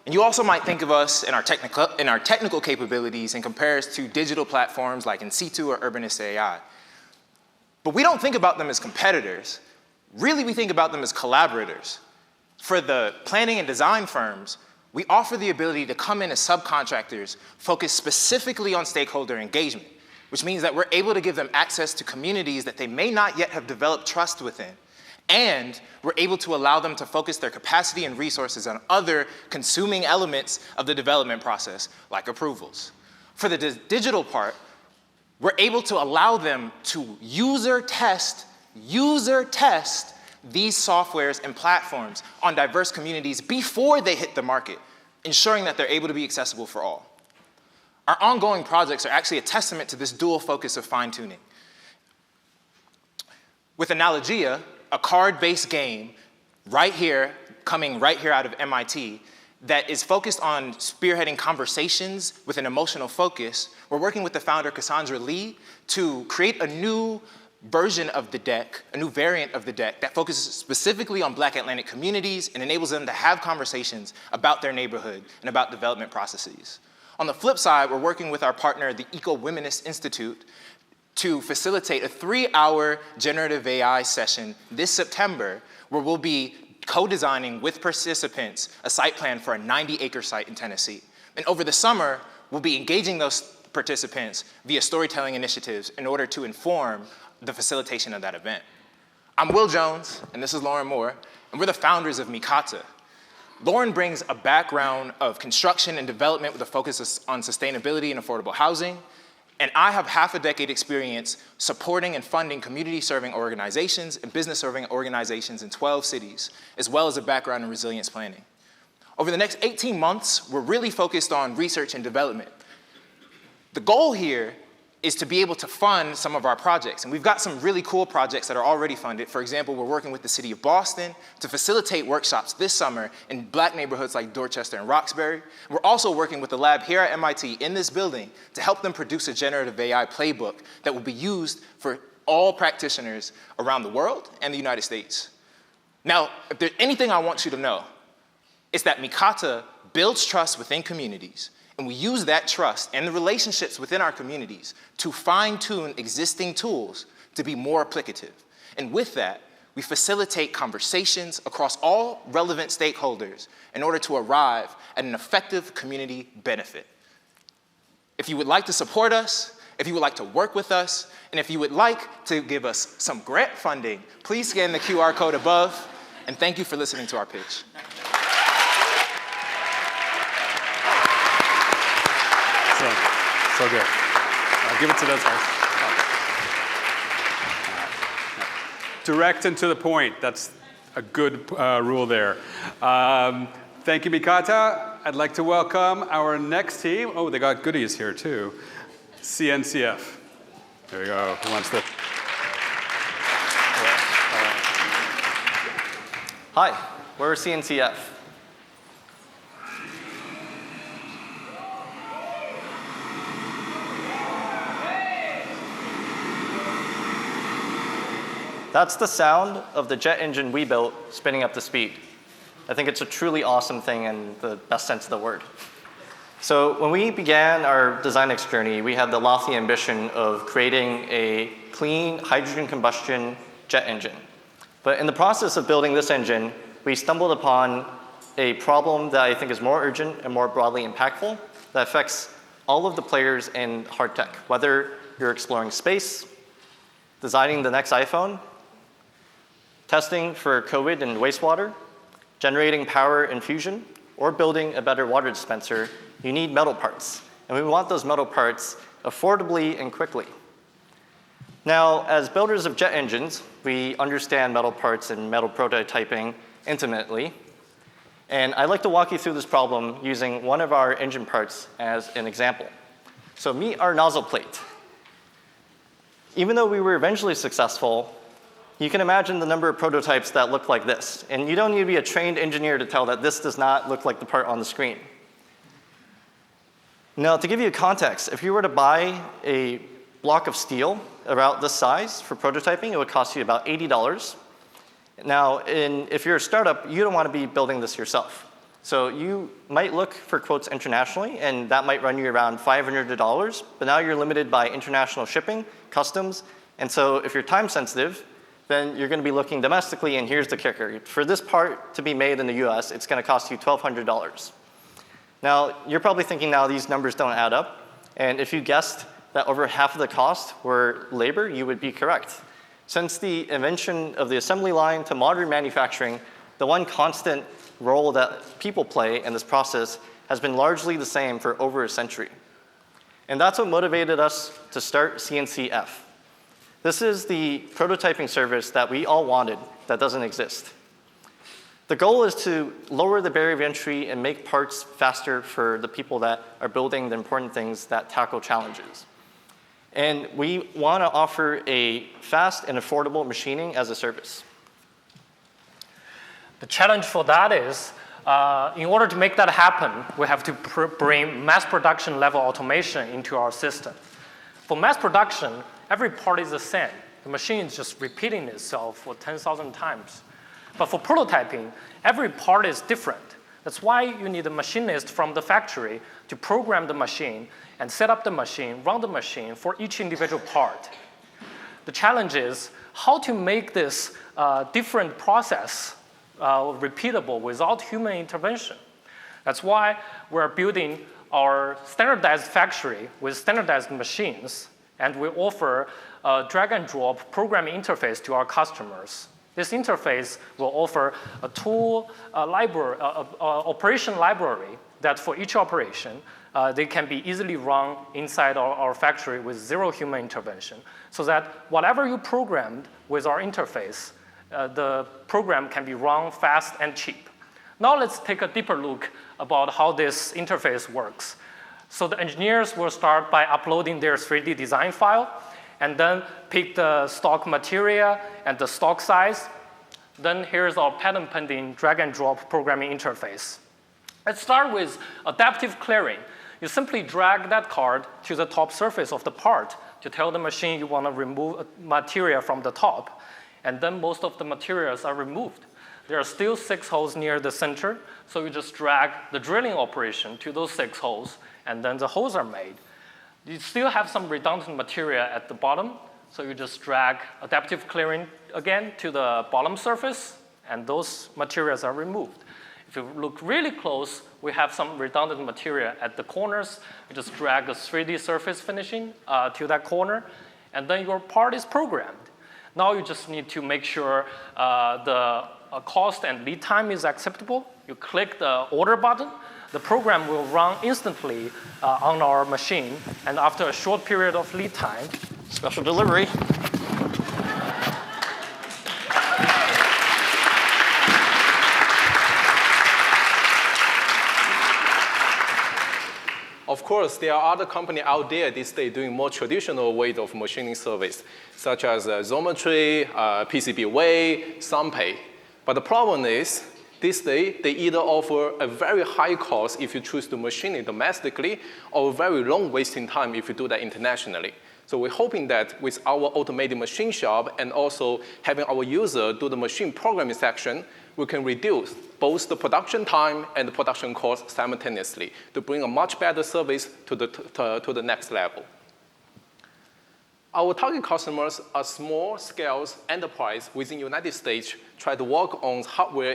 And you also might think of us in our technical capabilities and compare us to digital platforms like In-Situ or Urbanist AI. But we don't think about them as competitors. Really, we think about them as collaborators. For the planning and design firms, we offer the ability to come in as subcontractors focused specifically on stakeholder engagement, which means that we're able to give them access to communities that they may not yet have developed trust within. And we're able to allow them to focus their capacity and resources on other consuming elements of the development process, like approvals. For the digital part, we're able to allow them to user test these softwares and platforms on diverse communities before they hit the market, ensuring that they're able to be accessible for all. Our ongoing projects are actually a testament to this dual focus of fine-tuning. With Analogia, a card-based game coming right here out of MIT, that is focused on spearheading conversations with an emotional focus, we're working with the founder, Cassandra Lee, to create a new version of the deck, a new variant of the deck that focuses specifically on Black Atlantic communities and enables them to have conversations about their neighborhood and about development processes. On the flip side, we're working with our partner, the Eco-Womenist Institute, to facilitate a 3-hour generative AI session this September, where we'll be co-designing with participants a site plan for a 90-acre site in Tennessee. And over the summer, we'll be engaging those participants via storytelling initiatives in order to inform the facilitation of that event. I'm Will Jones, and this is Lauren Moore, and we're the founders of Mí.katã. Lauren brings a background of construction and development with a focus on sustainability and affordable housing, and I have half a decade experience supporting and funding community-serving organizations and business-serving organizations in 12 cities, as well as a background in resilience planning. Over the next 18 months, we're really focused on research and development. The goal here is to be able to fund some of our projects. And we've got some really cool projects that are already funded. For example, we're working with the city of Boston to facilitate workshops this summer in Black neighborhoods like Dorchester and Roxbury. We're also working with the lab here at MIT in this building to help them produce a generative AI playbook that will be used for all practitioners around the world and the United States. Now, if there's anything I want you to know, it's that Mí.katã builds trust within communities. And we use that trust and the relationships within our communities to fine-tune existing tools to be more applicative. And with that, we facilitate conversations across all relevant stakeholders in order to arrive at an effective community benefit. If you would like to support us, if you would like to work with us, and if you would like to give us some grant funding, please scan the QR code above. And thank you for listening to our pitch. So good. Give it to those guys. Direct and to the point. That's a good rule there. Thank you, Mí.katã. I'd like to welcome our next team. Oh, they got goodies here, too. CNCF. There you go. Who wants to? Hi, we're CNCF. That's the sound of the jet engine we built spinning up to speed. I think it's a truly awesome thing in the best sense of the word. So when we began our designX journey, we had the lofty ambition of creating a clean hydrogen combustion jet engine. But in the process of building this engine, we stumbled upon a problem that I think is more urgent and more broadly impactful that affects all of the players in hard tech, whether you're exploring space, designing the next iPhone, testing for COVID and wastewater, generating power and fusion, or building a better water dispenser, you need metal parts. And we want those metal parts affordably and quickly. Now, as builders of jet engines, we understand metal parts and metal prototyping intimately. And I'd like to walk you through this problem using one of our engine parts as an example. So meet our nozzle plate. Even though we were eventually successful, you can imagine the number of prototypes that look like this. And you don't need to be a trained engineer to tell that this does not look like the part on the screen. Now, to give you context, if you were to buy a block of steel about this size for prototyping, it would cost you about $80. Now, if you're a startup, you don't want to be building this yourself. So you might look for quotes internationally, and that might run you around $500, but now you're limited by international shipping, customs, and so if you're time sensitive, then you're going to be looking domestically, and here's the kicker. For this part to be made in the US, it's going to cost you $1,200. Now, you're probably thinking now these numbers don't add up, and if you guessed that over half of the cost were labor, you would be correct. Since the invention of the assembly line to modern manufacturing, the one constant role that people play in this process has been largely the same for over a century. And that's what motivated us to start CNCF. This is the prototyping service that we all wanted that doesn't exist. The goal is to lower the barrier of entry and make parts faster for the people that are building the important things that tackle challenges. And we want to offer a fast and affordable machining as a service. The challenge for that is, in order to make that happen, we have to bring mass production level automation into our system. For mass production, every part is the same. The machine is just repeating itself for 10,000 times. But for prototyping, every part is different. That's why you need a machinist from the factory to program the machine and set up the machine, run the machine for each individual part. The challenge is how to make this different process repeatable without human intervention. That's why we're building our standardized factory with standardized machines, and we offer a drag and drop programming interface to our customers. This interface will offer a tool operation library that for each operation, they can be easily run inside our factory with zero human intervention, so that whatever you programmed with our interface, the program can be run fast and cheap. Now let's take a deeper look about how this interface works. So the engineers will start by uploading their 3D design file, and then pick the stock material and the stock size. Then here's our patent pending drag and drop programming interface. Let's start with adaptive clearing. You simply drag that card to the top surface of the part to tell the machine you want to remove material from the top, and then most of the materials are removed. There are still 6 holes near the center, so you just drag the drilling operation to those 6 holes, and then the holes are made. You still have some redundant material at the bottom, so you just drag adaptive clearing again to the bottom surface, and those materials are removed. If you look really close, we have some redundant material at the corners. You just drag the 3D surface finishing to that corner, and then your part is programmed. Now you just need to make sure the cost and lead time is acceptable. You click the order button. The program will run instantly on our machine, and after a short period of lead time, special delivery. Of course, there are other companies out there these days doing more traditional way of machining service, such as Xometry, PCBWay, SunPay. But the problem is, this day, they either offer a very high cost if you choose to machine it domestically, or very long wasting time if you do that internationally. So we're hoping that with our automated machine shop and also having our user do the machine programming section, we can reduce both the production time and the production cost simultaneously to bring a much better service to the next level. Our target customers are small-scale enterprise within the United States try to work on hardware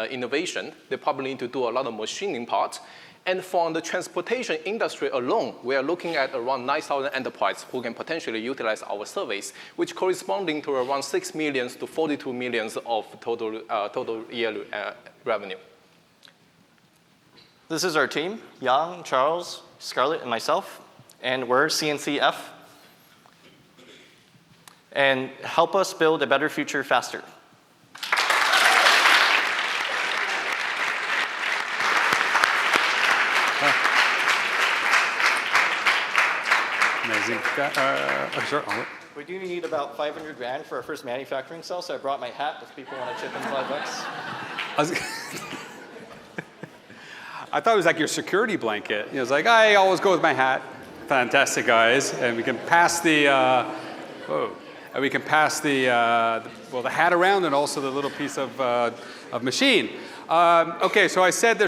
innovation. They probably need to do a lot of machining parts. And from the transportation industry alone, we are looking at around 9,000 enterprises who can potentially utilize our service, which corresponding to around 6 million to 42 million of total yearly revenue. This is our team, Yang, Charles, Scarlett, and myself, and we're CNCF. And help us build a better future faster. Amazing. Sure. We do need about 500 grand for our first manufacturing cell, so I brought my hat if people want to chip in $5. I thought it was like your security blanket. It was like, I always go with my hat. Fantastic, guys. And we can pass the, and we can pass the hat around and also the little piece of machine. Okay, so I said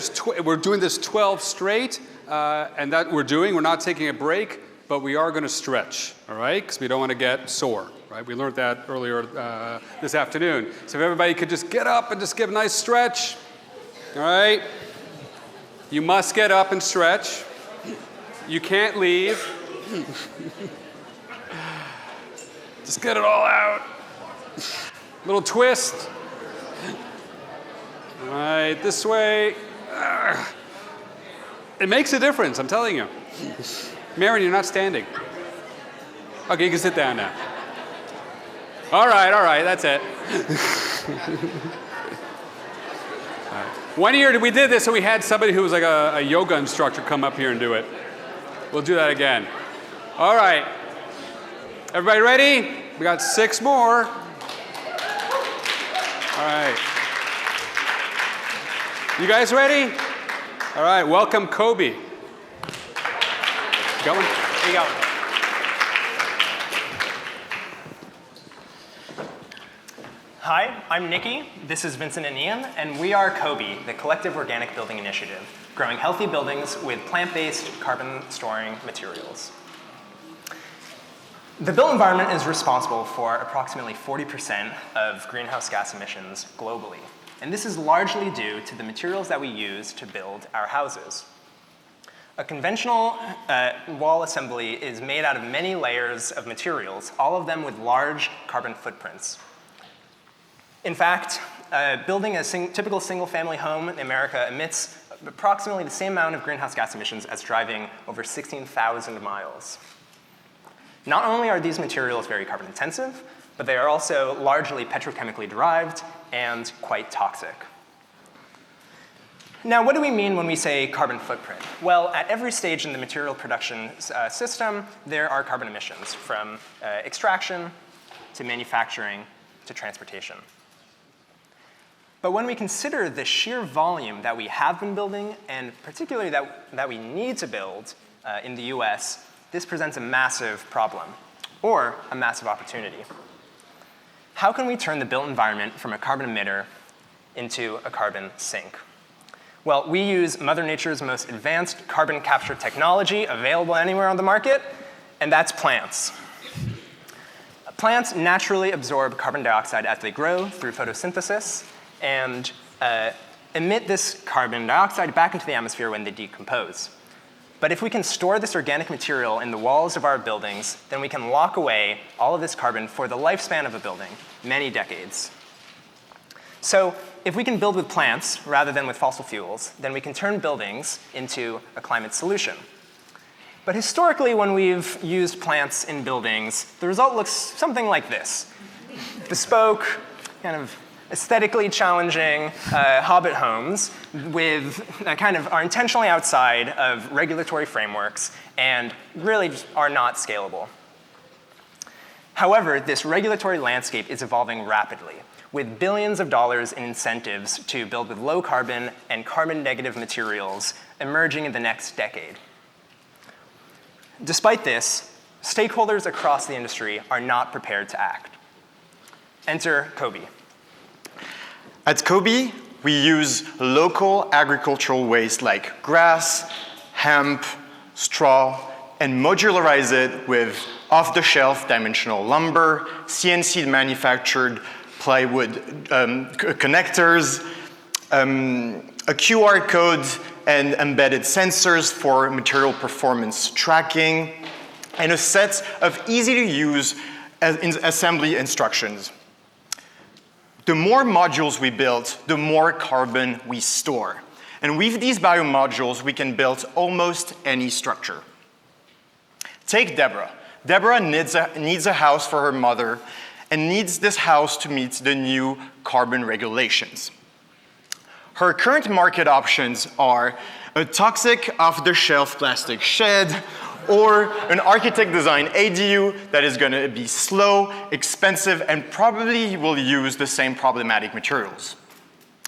we're doing this 12 straight, and that we're not taking a break, but we are going to stretch, all right? Because we don't want to get sore, right? We learned that earlier this afternoon. So if everybody could just get up and just give a nice stretch, all right? You must get up and stretch. You can't leave. Just get it all out. Little twist. All right, this way. It makes a difference, I'm telling you. Marion, you're not standing. Okay, you can sit down now. All right, that's it. One year we did this, and we had somebody who was like a yoga instructor come up here and do it. We'll do that again. All right. Everybody ready? We got 6 more. All right. You guys ready? All right, welcome Kobe. Going? Where you going? Hi, I'm Nikki, this is Vincent and Ian, and we are Kobe, the Collective Organic Building Initiative, growing healthy buildings with plant-based carbon-storing materials. The built environment is responsible for approximately 40% of greenhouse gas emissions globally, and this is largely due to the materials that we use to build our houses. A conventional wall assembly is made out of many layers of materials, all of them with large carbon footprints. In fact, building a typical single-family home in America emits approximately the same amount of greenhouse gas emissions as driving over 16,000 miles. Not only are these materials very carbon intensive, but they are also largely petrochemically derived and quite toxic. Now, what do we mean when we say carbon footprint? Well, at every stage in the material production system, there are carbon emissions, from extraction to manufacturing to transportation. But when we consider the sheer volume that we have been building, and particularly that we need to build in the US, this presents a massive problem, or a massive opportunity. How can we turn the built environment from a carbon emitter into a carbon sink? Well, we use Mother Nature's most advanced carbon capture technology available anywhere on the market, and that's plants. Plants naturally absorb carbon dioxide as they grow through photosynthesis, and emit this carbon dioxide back into the atmosphere when they decompose. But if we can store this organic material in the walls of our buildings, then we can lock away all of this carbon for the lifespan of a building, many decades. So if we can build with plants rather than with fossil fuels, then we can turn buildings into a climate solution. But historically, when we've used plants in buildings, the result looks something like this. Bespoke, kind of aesthetically challenging hobbit homes are intentionally outside of regulatory frameworks and really just are not scalable. However, this regulatory landscape is evolving rapidly, with billions of dollars in incentives to build with low carbon and carbon negative materials emerging in the next decade. Despite this, stakeholders across the industry are not prepared to act. Enter Kobe. At Kobe, we use local agricultural waste like grass, hemp, straw, and modularize it with off-the-shelf dimensional lumber, CNC-manufactured plywood connectors, a QR code and embedded sensors for material performance tracking, and a set of easy-to-use assembly instructions. The more modules we build, the more carbon we store. And with these biomodules, we can build almost any structure. Take Deborah. Deborah needs a house for her mother and needs this house to meet the new carbon regulations. Her current market options are a toxic off-the-shelf plastic shed, or an architect design ADU that is going to be slow, expensive, and probably will use the same problematic materials.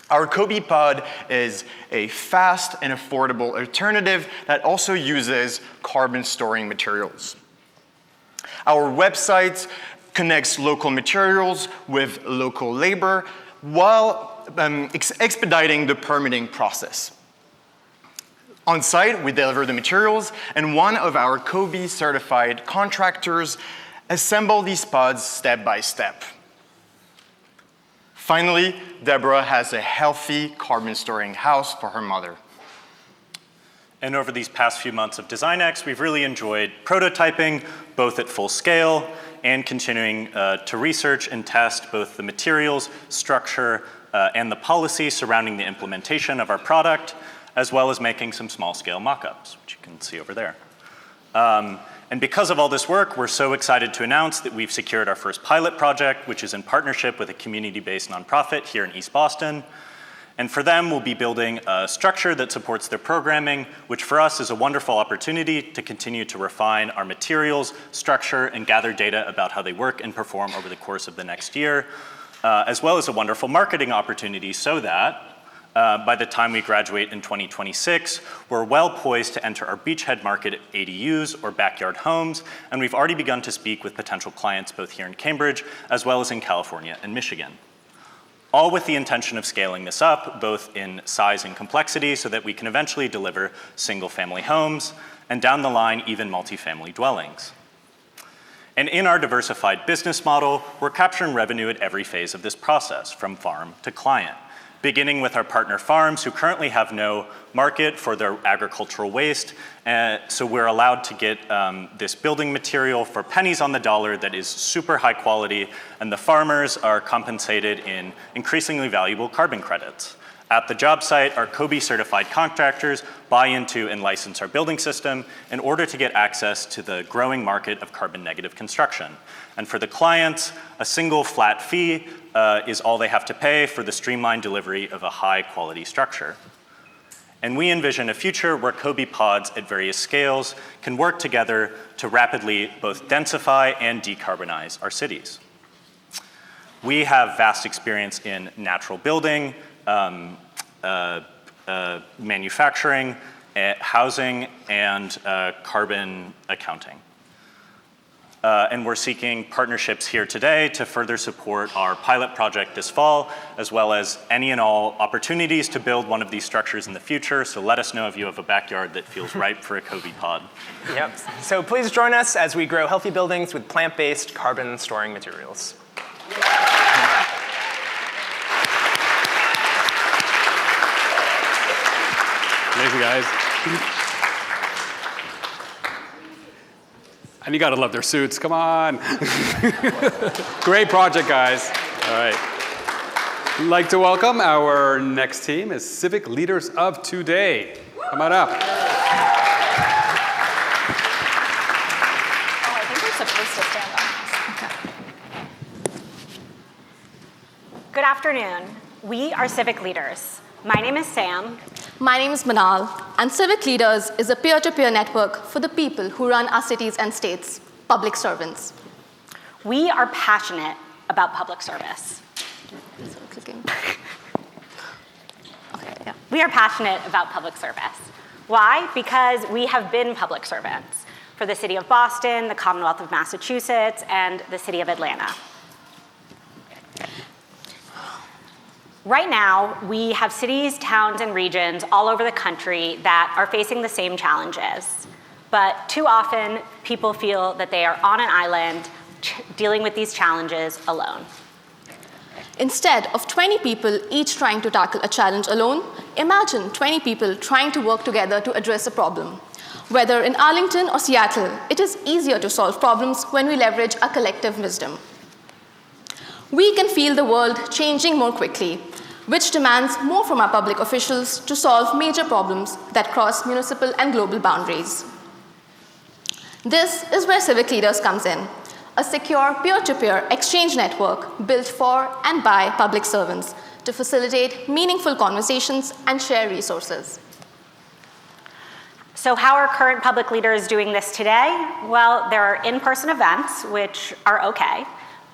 Our Kobe pod is a fast and affordable alternative that also uses carbon storing materials. Our website connects local materials with local labor while expediting the permitting process. On site, we deliver the materials, and one of our Kobe certified contractors assemble these pods step by step. Finally, Deborah has a healthy carbon storing house for her mother. And over these past few months of designX, we've really enjoyed prototyping, both at full scale and continuing to research and test both the materials, structure, and the policy surrounding the implementation of our product, as well as making some small-scale mock-ups, which you can see over there. And because of all this work, we're so excited to announce that we've secured our first pilot project, which is in partnership with a community-based nonprofit here in East Boston. And for them, we'll be building a structure that supports their programming, which for us is a wonderful opportunity to continue to refine our materials, structure, and gather data about how they work and perform over the course of the next year, as well as a wonderful marketing opportunity so that by the time we graduate in 2026, we're well poised to enter our beachhead market ADUs or backyard homes, and we've already begun to speak with potential clients both here in Cambridge as well as in California and Michigan. All with the intention of scaling this up, both in size and complexity, so that we can eventually deliver single-family homes, and down the line, even multifamily dwellings. And in our diversified business model, we're capturing revenue at every phase of this process, from farm to client. Beginning with our partner farms who currently have no market for their agricultural waste. So we're allowed to get this building material for pennies on the dollar that is super high quality, and the farmers are compensated in increasingly valuable carbon credits. At the job site, our Kobe certified contractors buy into and license our building system in order to get access to the growing market of carbon negative construction. And for the clients, a single flat fee is all they have to pay for the streamlined delivery of a high quality structure. And we envision a future where Kobe pods at various scales can work together to rapidly both densify and decarbonize our cities. We have vast experience in natural building, manufacturing, housing, and carbon accounting. And we're seeking partnerships here today to further support our pilot project this fall, as well as any and all opportunities to build one of these structures in the future. So let us know if you have a backyard that feels ripe for a Kobe pod. Yep. So please join us as we grow healthy buildings with plant-based carbon storing materials. Thank you, guys. And you gotta love their suits, come on. Great project, guys. All right. I'd like to welcome our next team as Civic Leaders of Today. Come on up. Oh, I think we're supposed to stand up. Okay. Good afternoon. We are Civic Leaders. My name is Sam. My name is Manal, and Civic Leaders is a peer-to-peer network for the people who run our cities and states, public servants. We are passionate about public service. We are passionate about public service. Why? Because we have been public servants for the City of Boston, the Commonwealth of Massachusetts, and the City of Atlanta. Right now, we have cities, towns, and regions all over the country that are facing the same challenges. But too often, people feel that they are on an island dealing with these challenges alone. Instead of 20 people each trying to tackle a challenge alone, imagine 20 people trying to work together to address a problem. Whether in Arlington or Seattle, it is easier to solve problems when we leverage our collective wisdom. We can feel the world changing more quickly, which demands more from our public officials to solve major problems that cross municipal and global boundaries. This is where Civic Leaders comes in, a secure peer-to-peer exchange network built for and by public servants to facilitate meaningful conversations and share resources. So how are current public leaders doing this today? Well, there are in-person events, which are okay,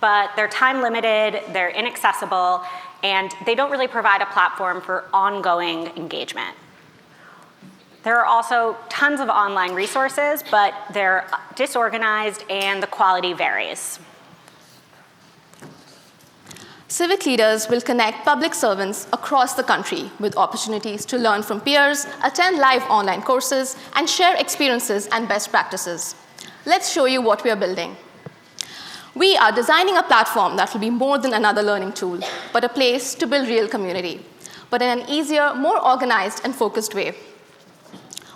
but they're time limited, they're inaccessible, and they don't really provide a platform for ongoing engagement. There are also tons of online resources, but they're disorganized and the quality varies. Civic leaders will connect public servants across the country with opportunities to learn from peers, attend live online courses, and share experiences and best practices. Let's show you what we are building. We are designing a platform that will be more than another learning tool, but a place to build real community, but in an easier, more organized, and focused way.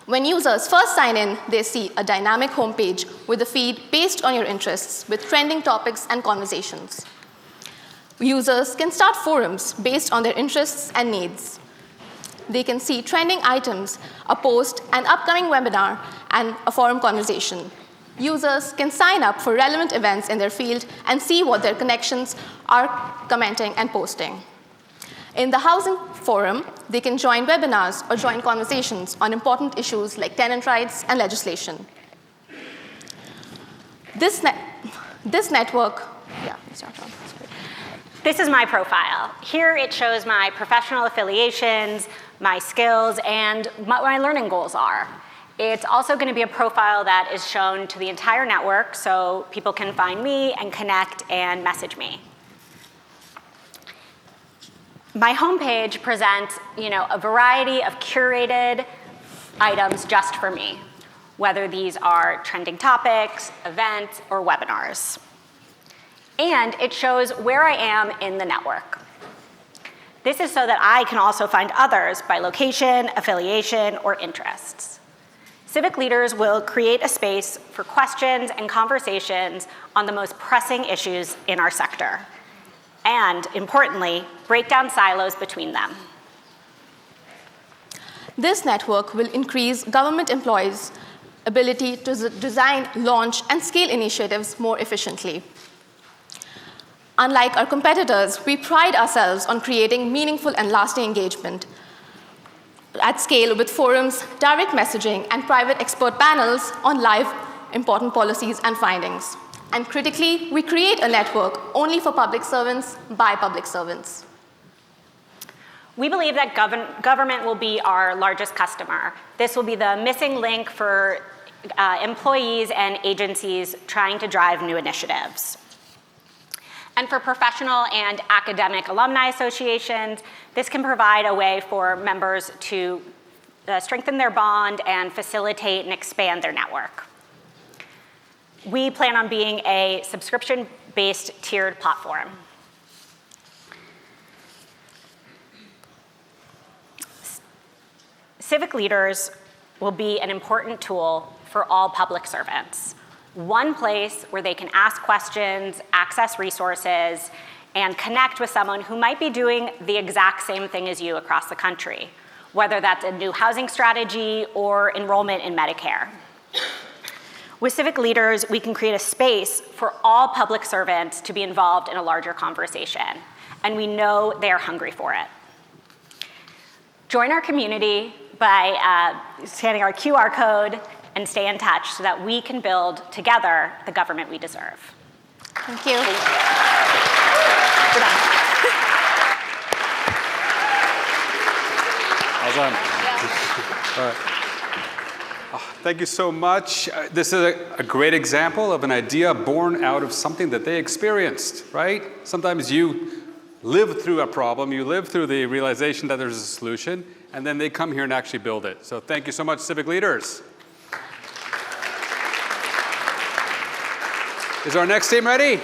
When users first sign in, they see a dynamic homepage with a feed based on your interests with trending topics and conversations. Users can start forums based on their interests and needs. They can see trending items, a post, an upcoming webinar, and a forum conversation. Users can sign up for relevant events in their field and see what their connections are commenting and posting. In the housing forum, they can join webinars or join conversations on important issues like tenant rights and legislation. This network, yeah, start on. This is my profile. Here it shows my professional affiliations, my skills, and what my learning goals are. It's also going to be a profile that is shown to the entire network so people can find me and connect and message me. My homepage presents, a variety of curated items just for me, whether these are trending topics, events, or webinars. And it shows where I am in the network. This is so that I can also find others by location, affiliation, or interests. Civic leaders will create a space for questions and conversations on the most pressing issues in our sector, and importantly, break down silos between them. This network will increase government employees' ability to design, launch, and scale initiatives more efficiently. Unlike our competitors, we pride ourselves on creating meaningful and lasting engagement at scale with forums, direct messaging, and private expert panels on live important policies and findings. And critically, we create a network only for public servants by public servants. We believe that government will be our largest customer. This will be the missing link for employees and agencies trying to drive new initiatives. And for professional and academic alumni associations, this can provide a way for members to strengthen their bond and facilitate and expand their network. We plan on being a subscription-based tiered platform. Civic leaders will be an important tool for all public servants. One place where they can ask questions, access resources, and connect with someone who might be doing the exact same thing as you across the country, whether that's a new housing strategy or enrollment in Medicare. With civic leaders, we can create a space for all public servants to be involved in a larger conversation, and we know they are hungry for it. Join our community by scanning our QR code and stay in touch so that we can build together the government we deserve. Thank you. We're done. Well done. All right. Thank you so much. This is a great example of an idea born out of something that they experienced, right? Sometimes you live through a problem, you live through the realization that there's a solution, and then they come here and actually build it. So thank you so much, civic leaders. Is our next team ready?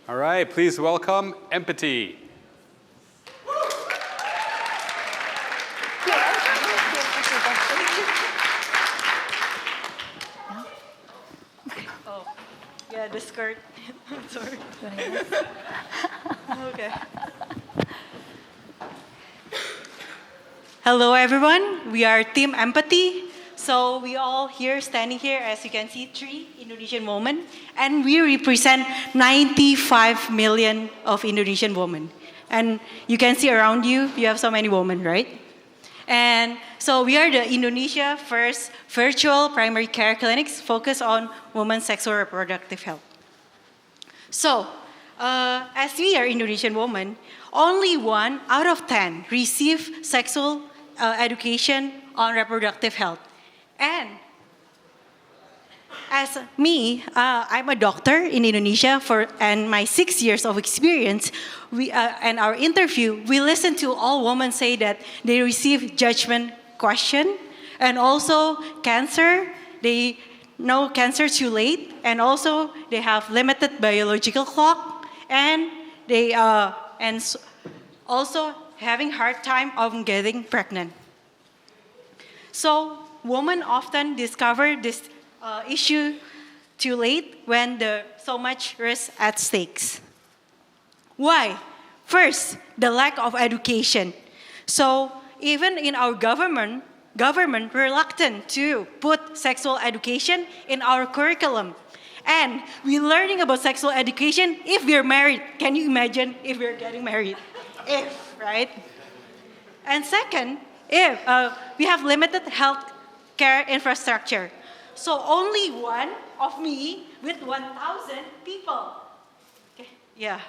All right, please welcome Empathy. Oh, yeah, the skirt. Sorry. Okay. Hello, everyone. We are Team Empathy. So we all here, standing here, as you can see, 3 Indonesian women, and we represent 95 million of Indonesian women. And you can see around you, you have so many women, right? And so we are the Indonesia first virtual primary care clinics focused on women's sexual reproductive health. So, as we are Indonesian women, only 1 out of 10 receive sexual education on reproductive health. And as me, I'm a doctor in Indonesia and my 6 years of experience, and our interview, we listen to all women say that they receive judgment question, and also cancer, they know cancer too late, and also they have limited biological clock, and they also having hard time of getting pregnant. So women often discover this issue too late when there's so much risk at stakes. Why? First, the lack of education. So even in our government reluctant to put sexual education in our curriculum. And we're learning about sexual education if we're married. Can you imagine if we're getting married? Right? And second, if we have limited health care infrastructure. So only 1 of me with 1,000 people. Okay. Yeah,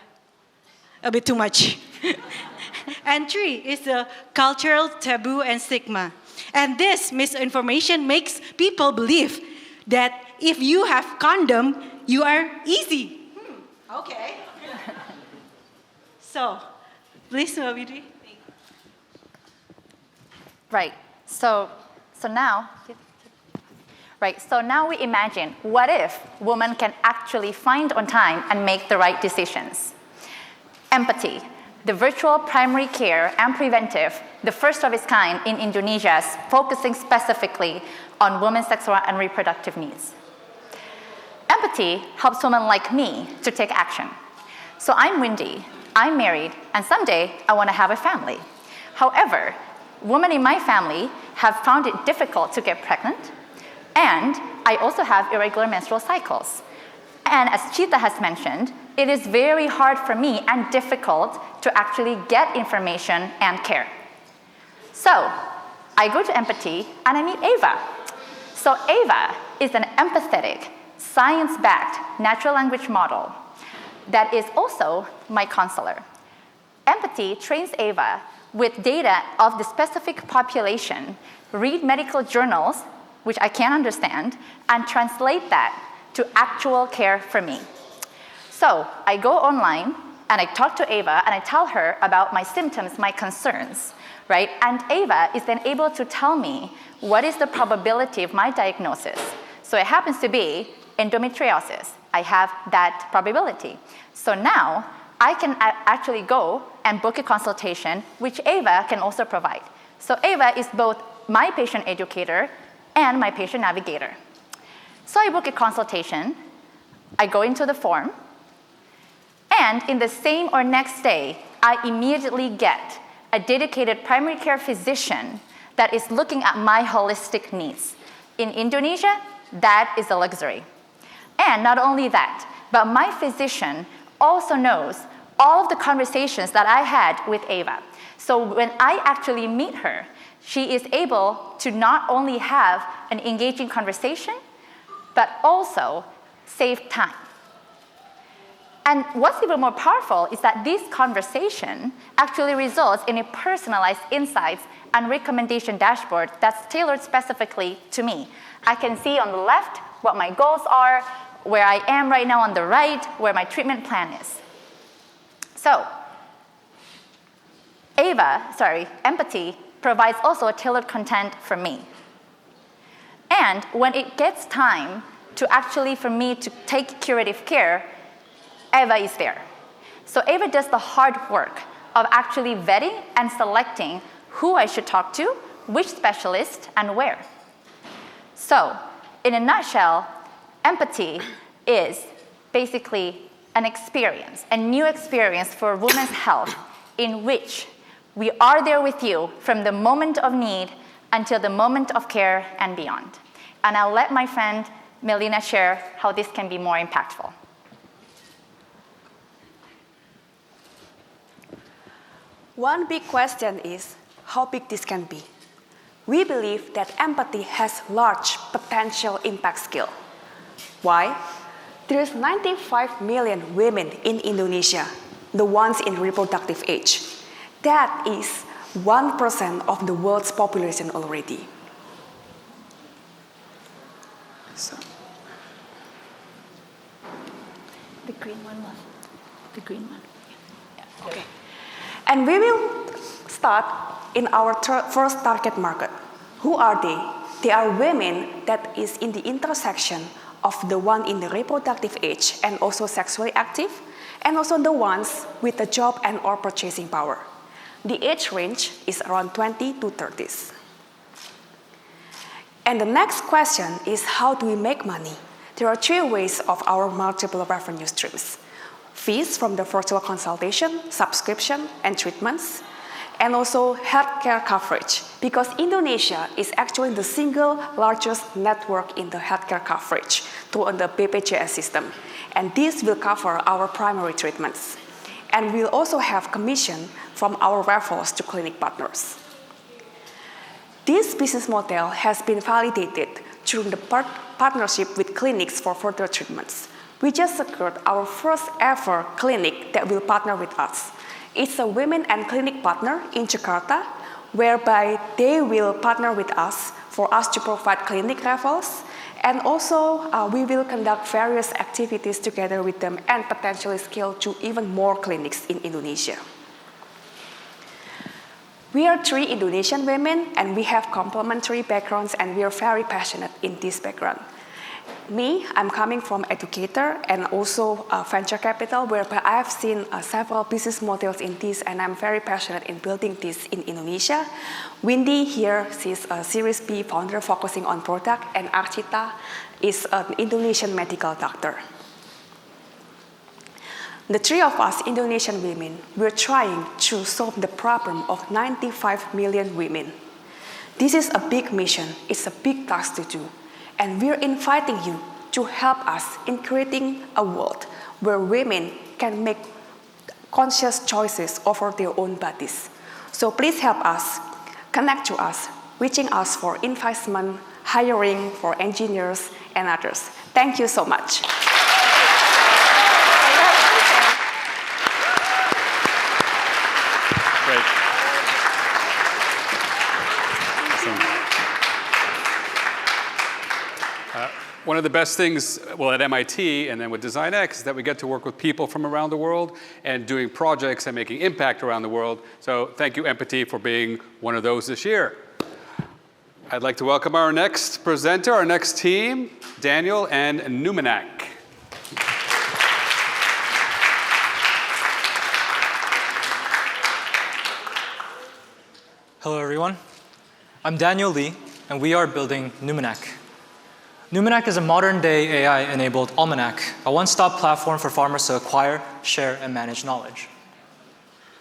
a bit too much. And 3 is the cultural taboo and stigma. And this misinformation makes people believe that if you have condom, you are easy. Okay. So, please, Mawidi. Right. So now we imagine, what if women can actually find on time and make the right decisions? Empathy, the virtual primary care and preventive, the first of its kind in Indonesia, focusing specifically on women's sexual and reproductive needs. Empathy helps women like me to take action. So I'm Wendy, I'm married, and someday I want to have a family. However, women in my family have found it difficult to get pregnant, and I also have irregular menstrual cycles. And as Chita has mentioned, it is very hard for me and difficult to actually get information and care. So I go to Empathy and I meet Ava. So Ava is an empathetic, science-backed natural language model that is also my counselor. Empathy trains Ava with data of the specific population, read medical journals, which I can't understand, and translate that to actual care for me. So I go online and I talk to Ava and I tell her about my symptoms, my concerns, right? And Ava is then able to tell me what is the probability of my diagnosis. So it happens to be endometriosis. I have that probability. So now I can actually go and book a consultation, which Ava can also provide. So Ava is both my patient educator and my patient navigator. So I book a consultation, I go into the form, and in the same or next day, I immediately get a dedicated primary care physician that is looking at my holistic needs. In Indonesia, that is a luxury. And not only that, but my physician also knows all of the conversations that I had with Ava. So when I actually meet her, she is able to not only have an engaging conversation, but also save time. And what's even more powerful is that this conversation actually results in a personalized insights and recommendation dashboard that's tailored specifically to me. I can see on the left what my goals are, where I am right now on the right, where my treatment plan is. So, Empathy provides also tailored content for me. And when it gets time to actually for me to take curative care, Ava is there. So Ava does the hard work of actually vetting and selecting who I should talk to, which specialist, and where. So, in a nutshell, Empathy is basically an experience, a new experience for women's health in which we are there with you from the moment of need until the moment of care and beyond. And I'll let my friend Melina share how this can be more impactful. One big question is how big this can be. We believe that empathy has large potential impact scale. Why? There is 95 million women in Indonesia, the ones in reproductive age. That is 1% of the world's population already. So. The green one left. The green one. Yeah. Okay. And we will start in our first target market. Who are they? They are women that is in the intersection of the one in the reproductive age and also sexually active, and also the ones with the job and or purchasing power. The age range is around 20 to 30s. And the next question is, how do we make money? There are 3 ways of our multiple revenue streams. Fees from the virtual consultation, subscription, and treatments, and also healthcare coverage, because Indonesia is actually the single largest network in the healthcare coverage through the BPJS system. And this will cover our primary treatments. And we'll also have commission from our referrals to clinic partners. This business model has been validated through the partnership with clinics for further treatments. We just secured our first ever clinic that will partner with us. It's a women and clinic partner in Jakarta, whereby they will partner with us for us to provide clinic referrals, and also we will conduct various activities together with them and potentially scale to even more clinics in Indonesia. We are 3 Indonesian women and we have complementary backgrounds and we are very passionate in this background. Me, I'm coming from educator and also venture capital, whereby I have seen several business models in this, and I'm very passionate in building this in Indonesia. Windy here, she's a Series B founder focusing on product, and Archita is an Indonesian medical doctor. The 3 of us, Indonesian women, we're trying to solve the problem of 95 million women. This is a big mission, it's a big task to do. And we're inviting you to help us in creating a world where women can make conscious choices over their own bodies. So please help us, connect to us, reaching us for investment, hiring for engineers and others. Thank you so much. Great. Awesome. One of the best things, well, at MIT and then with designX, is that we get to work with people from around the world and doing projects and making impact around the world. So thank you, Empathy, for being one of those this year. I'd like to welcome our next presenter, our next team, Daniel and Numenak. Hello, everyone. I'm Daniel Lee, and we are building Numenak. Numenak is a modern-day AI-enabled almanac, a one-stop platform for farmers to acquire, share, and manage knowledge.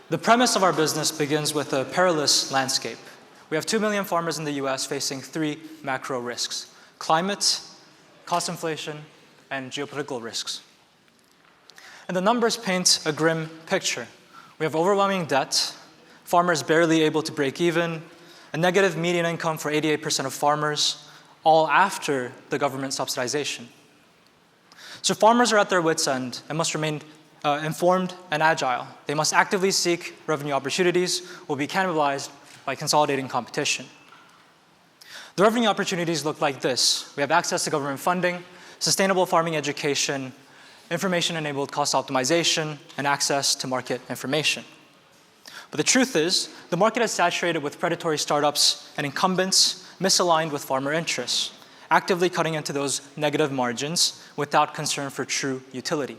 The premise of our business begins with a perilous landscape. We have 2 million farmers in the US facing 3 macro risks: climate, cost inflation, and geopolitical risks. And the numbers paint a grim picture. We have overwhelming debt, farmers barely able to break even, a negative median income for 88% of farmers, all after the government subsidization. So farmers are at their wits' end and must remain informed and agile. They must actively seek revenue opportunities, will be cannibalized by consolidating competition. The revenue opportunities look like this. We have access to government funding, sustainable farming education, information-enabled cost optimization, and access to market information. But the truth is, the market is saturated with predatory startups and incumbents misaligned with farmer interests, actively cutting into those negative margins without concern for true utility.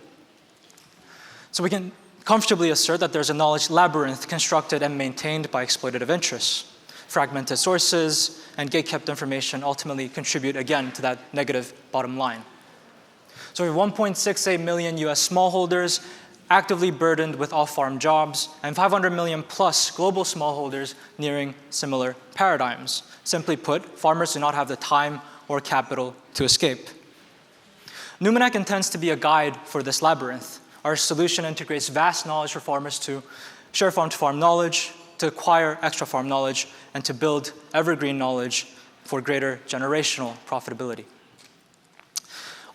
So we can comfortably assert that there's a knowledge labyrinth constructed and maintained by exploitative interests. Fragmented sources and gatekept information ultimately contribute again to that negative bottom line. So we have 1.68 million US smallholders actively burdened with off-farm jobs, and 500 million plus global smallholders nearing similar paradigms. Simply put, farmers do not have the time or capital to escape. Numenak intends to be a guide for this labyrinth. Our solution integrates vast knowledge for farmers to share farm-to-farm knowledge, to acquire extra farm knowledge, and to build evergreen knowledge for greater generational profitability.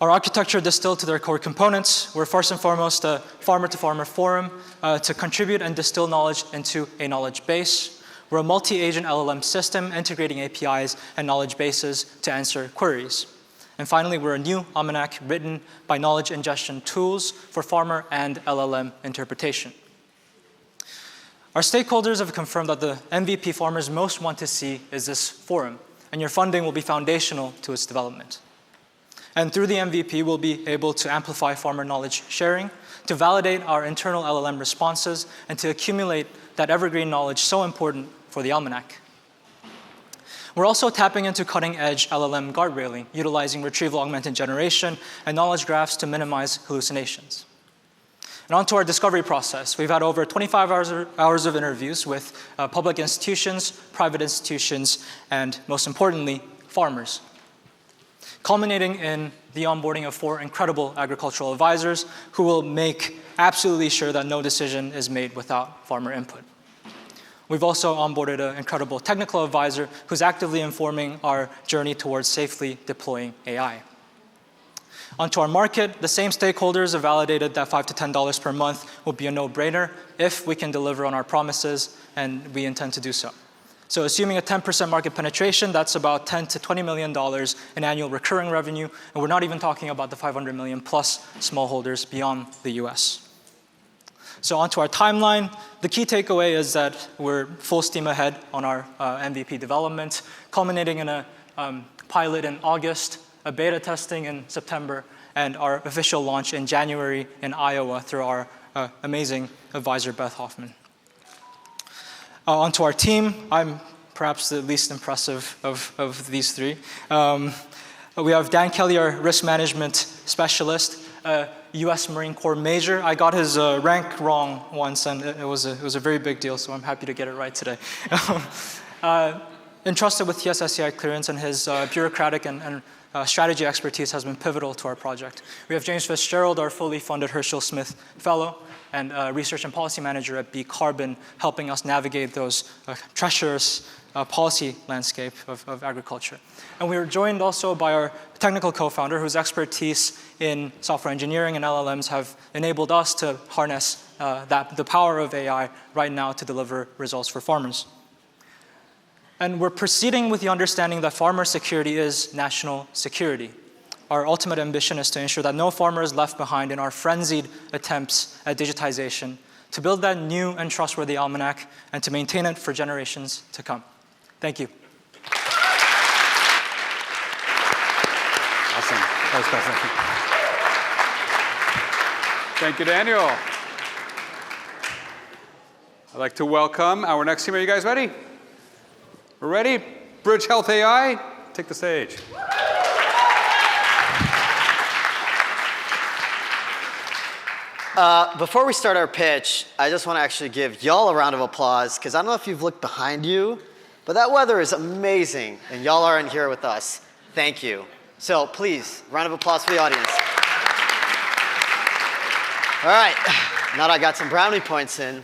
Our architecture distilled to their core components. We're first and foremost a farmer-to-farmer forum to contribute and distill knowledge into a knowledge base. We're a multi-agent LLM system integrating APIs and knowledge bases to answer queries. And finally, we're a new almanac written by knowledge ingestion tools for farmer and LLM interpretation. Our stakeholders have confirmed that the MVP farmers most want to see is this forum, and your funding will be foundational to its development. And through the MVP, we'll be able to amplify farmer knowledge sharing, to validate our internal LLM responses, and to accumulate that evergreen knowledge so important for the almanac. We're also tapping into cutting-edge LLM guardrailing, utilizing retrieval augmented generation and knowledge graphs to minimize hallucinations. And on to our discovery process. We've had over 25 hours of interviews with public institutions, private institutions, and most importantly, farmers, culminating in the onboarding of 4 incredible agricultural advisors who will make absolutely sure that no decision is made without farmer input. We've also onboarded an incredible technical advisor who's actively informing our journey towards safely deploying AI. Onto our market, the same stakeholders have validated that $5 to $10 per month will be a no-brainer if we can deliver on our promises, and we intend to do so. So assuming a 10% market penetration, that's about $10 to $20 million in annual recurring revenue, and we're not even talking about the 500 million plus smallholders beyond the US. So onto our timeline, the key takeaway is that we're full steam ahead on our MVP development, culminating in a pilot in August, a beta testing in September, and our official launch in January in Iowa through our amazing advisor, Beth Hoffman. Onto our team, I'm perhaps the least impressive of these 3. We have Dan Kelly, our risk management specialist, US Marine Corps major. I got his rank wrong once, and it was a very big deal, so I'm happy to get it right today. Entrusted with TS/SCI clearance, and his bureaucratic and strategy expertise has been pivotal to our project. We have James Fitzgerald, our fully funded Herschel Smith Fellow, and Research and Policy Manager at B Carbon, helping us navigate those treacherous policy landscape of agriculture. And we were joined also by our technical co-founder, whose expertise in software engineering and LLMs have enabled us to harness the power of AI right now to deliver results for farmers. And we're proceeding with the understanding that farmer security is national security. Our ultimate ambition is to ensure that no farmer is left behind in our frenzied attempts at digitization, to build that new and trustworthy almanac, and to maintain it for generations to come. Thank you. Awesome. That was fantastic. Thank you, Daniel. I'd like to welcome our next team. Are you guys ready? We're ready? Bridge Health AI, take the stage. Before we start our pitch, I just want to actually give y'all a round of applause, because I don't know if you've looked behind you, but that weather is amazing, and y'all are in here with us. Thank you. So please, round of applause for the audience. All right, now that I got some brownie points in.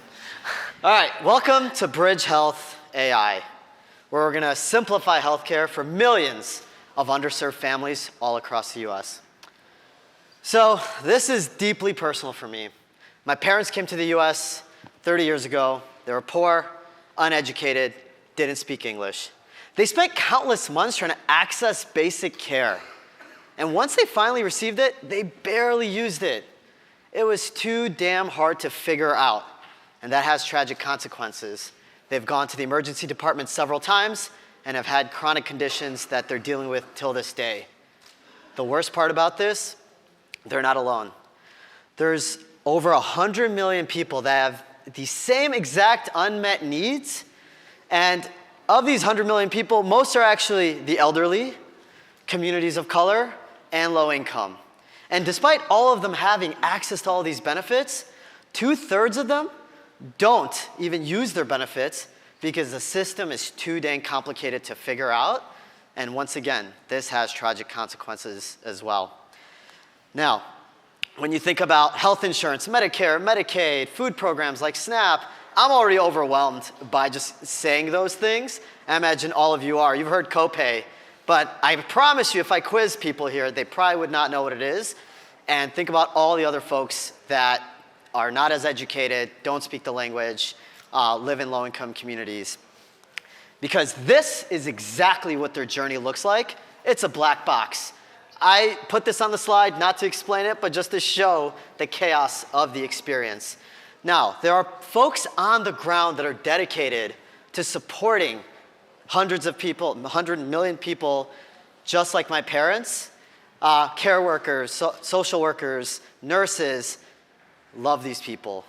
All right, welcome to Bridge Health AI, where we're going to simplify healthcare for millions of underserved families all across the US. So this is deeply personal for me. My parents came to the US 30 years ago. They were poor, uneducated, didn't speak English. They spent countless months trying to access basic care. And once they finally received it, they barely used it. It was too damn hard to figure out, and that has tragic consequences. They've gone to the emergency department several times and have had chronic conditions that they're dealing with till this day. The worst part about this, they're not alone. There's over 100 million people that have the same exact unmet needs, and of these 100 million people, most are actually the elderly, communities of color, and low income. And despite all of them having access to all these benefits, 2/3 of them don't even use their benefits because the system is too dang complicated to figure out. And once again, this has tragic consequences as well. Now, when you think about health insurance, Medicare, Medicaid, food programs like SNAP, I'm already overwhelmed by just saying those things. I imagine all of you are. You've heard copay, But I promise you, if I quiz people here, they probably would not know what it is. And think about all the other folks that are not as educated, don't speak the language, live in low-income communities. Because this is exactly what their journey looks like. It's a black box. I put this on the slide not to explain it, but just to show the chaos of the experience. Now, there are folks on the ground that are dedicated to supporting hundreds of people, 100 million people, just like my parents, care workers, social workers, nurses, love these people.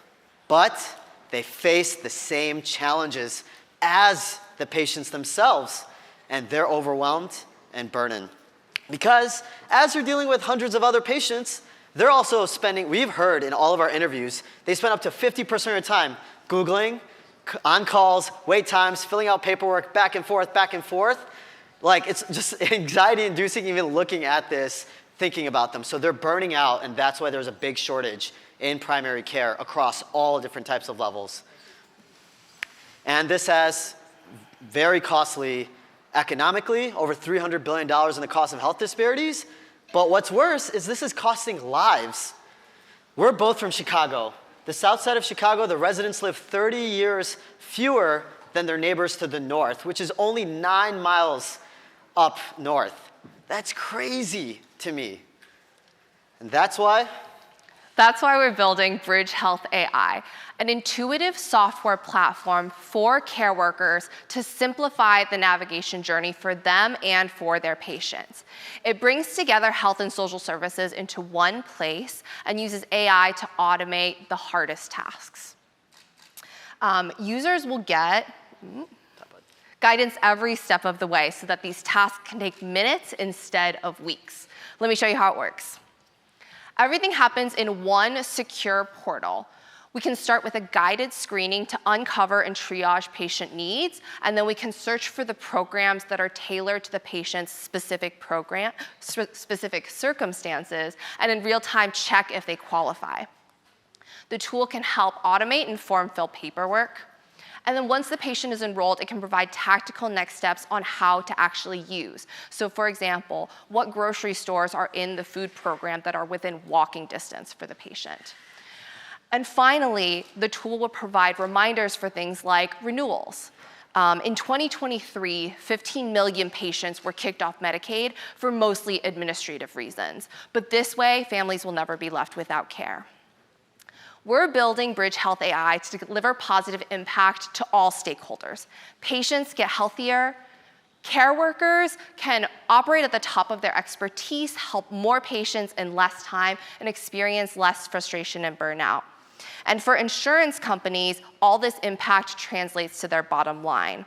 But they face the same challenges as the patients themselves, and they're overwhelmed and burdened. Because as you're dealing with hundreds of other patients, they're also spending, we've heard in all of our interviews, they spend up to 50% of their time Googling, on calls, wait times, filling out paperwork, back and forth, back and forth. Like, it's just anxiety-inducing even looking at this, thinking about them. So they're burning out, and that's why there's a big shortage in primary care across all different types of levels. And this has very costly economically, over $300 billion in the cost of health disparities. But what's worse is this is costing lives. We're both from Chicago. The south side of Chicago, the residents live 30 years fewer than their neighbors to the north, which is only 9 miles up north. That's crazy to me. And that's why? That's why we're building Bridge Health AI, an intuitive software platform for care workers to simplify the navigation journey for them and for their patients. It brings together health and social services into one place and uses AI to automate the hardest tasks. Users will get guidance every step of the way so that these tasks can take minutes instead of weeks. Let me show you how it works. Everything happens in one secure portal. We can start with a guided screening to uncover and triage patient needs, and then we can search for the programs that are tailored to the patient's specific circumstances, and in real time check if they qualify. The tool can help automate and form-fill paperwork. And then once the patient is enrolled, it can provide tactical next steps on how to actually use. So for example, what grocery stores are in the food program that are within walking distance for the patient. And finally, the tool will provide reminders for things like renewals. In 2023, 15 million patients were kicked off Medicaid for mostly administrative reasons. But this way, families will never be left without care. We're building Bridge Health AI to deliver positive impact to all stakeholders. Patients get healthier, care workers can operate at the top of their expertise, help more patients in less time, and experience less frustration and burnout. And for insurance companies, all this impact translates to their bottom line.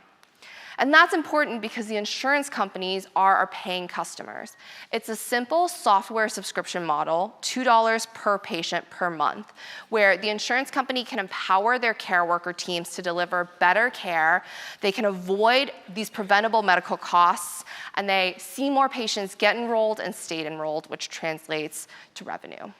And that's important because the insurance companies are our paying customers. It's a simple software subscription model, $2 per patient per month, where the insurance company can empower their care worker teams to deliver better care. They can avoid these preventable medical costs, and they see more patients get enrolled and stay enrolled, which translates to revenue.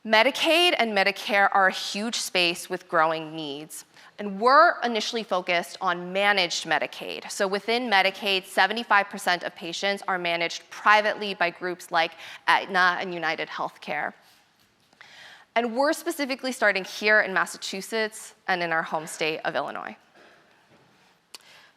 Medicaid and Medicare are a huge space with growing needs. And we're initially focused on managed Medicaid. So within Medicaid, 75% of patients are managed privately by groups like Aetna and United Healthcare. And we're specifically starting here in Massachusetts and in our home state of Illinois.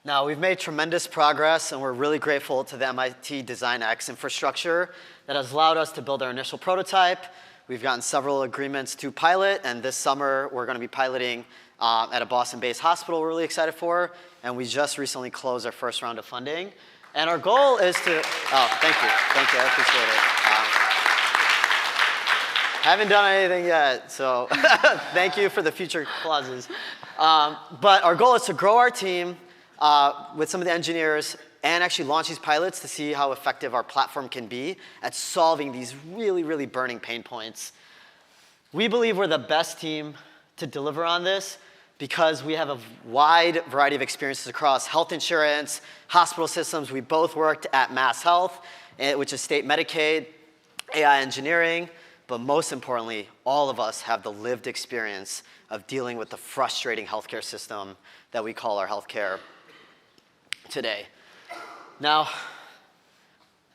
Now, we've made tremendous progress, and we're really grateful to the MITdesignX infrastructure that has allowed us to build our initial prototype. We've gotten several agreements to pilot, and this summer we're going to be piloting at a Boston-based hospital we're really excited for, and we just recently closed our first round of funding. And our goal is to, thank you, I appreciate it. Haven't done anything yet, so thank you for the future clauses. But our goal is to grow our team with some of the engineers and actually launch these pilots to see how effective our platform can be at solving these really, really burning pain points. We believe we're the best team to deliver on this because we have a wide variety of experiences across health insurance, hospital systems. We both worked at Mass Health, which is state Medicaid, AI engineering, but most importantly, all of us have the lived experience of dealing with the frustrating healthcare system that we call our healthcare today. Now,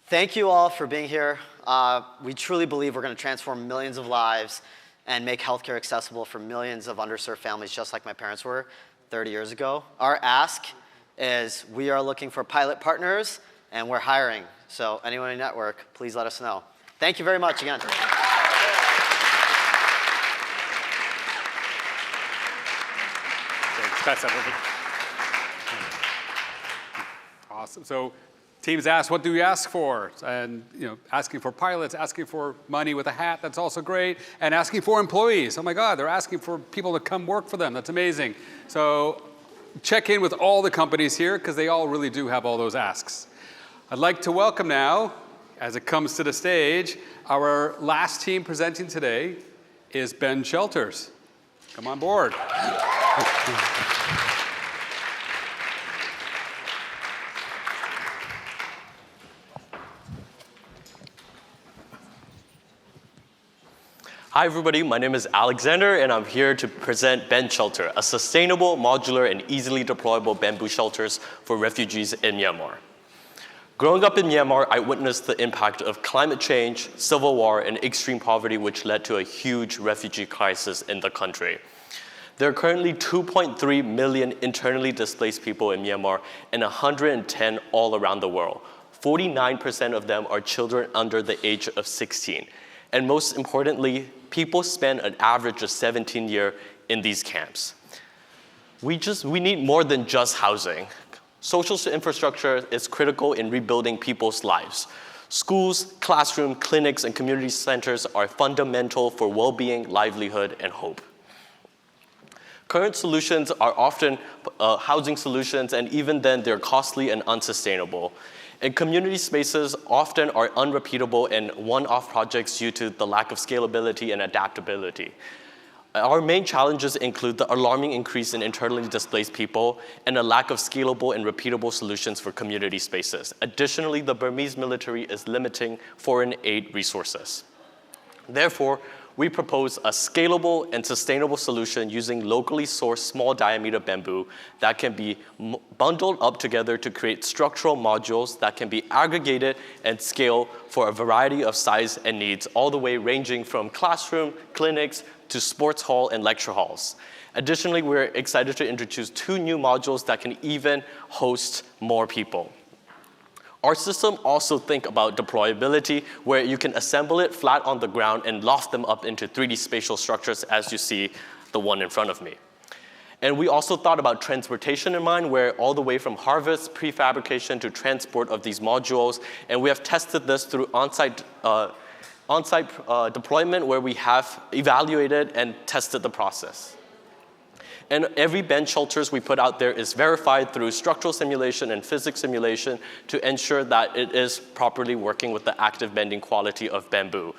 thank you all for being here. We truly believe we're going to transform millions of lives and make healthcare accessible for millions of underserved families, just like my parents were 30 years ago. Our ask is we are looking for pilot partners, and we're hiring. So anyone in the network, please let us know. Thank you very much again. Thanks, everybody. Awesome. So teams ask, what do we ask for? And asking for pilots, asking for money with a hat, that's also great. And asking for employees. Oh my God, they're asking for people to come work for them. That's amazing. So check in with all the companies here because they all really do have all those asks. I'd like to welcome now, as it comes to the stage, our last team presenting today is Ben Shelters. Come on board. Hi everybody, my name is Alexander and I'm here to present Ben Shelter, a sustainable, modular, and easily deployable bamboo shelters for refugees in Myanmar. Growing up in Myanmar, I witnessed the impact of climate change, civil war, and extreme poverty, which led to a huge refugee crisis in the country. There are currently 2.3 million internally displaced people in Myanmar and 110 all around the world. 49% of them are children under the age of 16. And most importantly, people spend an average of 17 years in these camps. We need more than just housing. Social infrastructure is critical in rebuilding people's lives. Schools, classrooms, clinics, and community centers are fundamental for well-being, livelihood, and hope. Current solutions are often housing solutions, and even then, they're costly and unsustainable. And community spaces often are unrepeatable and one-off projects due to the lack of scalability and adaptability. Our main challenges include the alarming increase in internally displaced people and a lack of scalable and repeatable solutions for community spaces. Additionally, the Burmese military is limiting foreign aid resources. Therefore, we propose a scalable and sustainable solution using locally sourced small diameter bamboo that can be bundled up together to create structural modules that can be aggregated and scaled for a variety of size and needs, all the way ranging from classroom, clinics, to sports hall and lecture halls. Additionally, we're excited to introduce 2 new modules that can even host more people. Our system also thinks about deployability, where you can assemble it flat on the ground and loft them up into 3D spatial structures, as you see the one in front of me. And we also thought about transportation in mind, where all the way from harvest, prefabrication, to transport of these modules. And we have tested this through on-site deployment, where we have evaluated and tested the process. And every bench shelters we put out there is verified through structural simulation and physics simulation to ensure that it is properly working with the active bending quality of bamboo.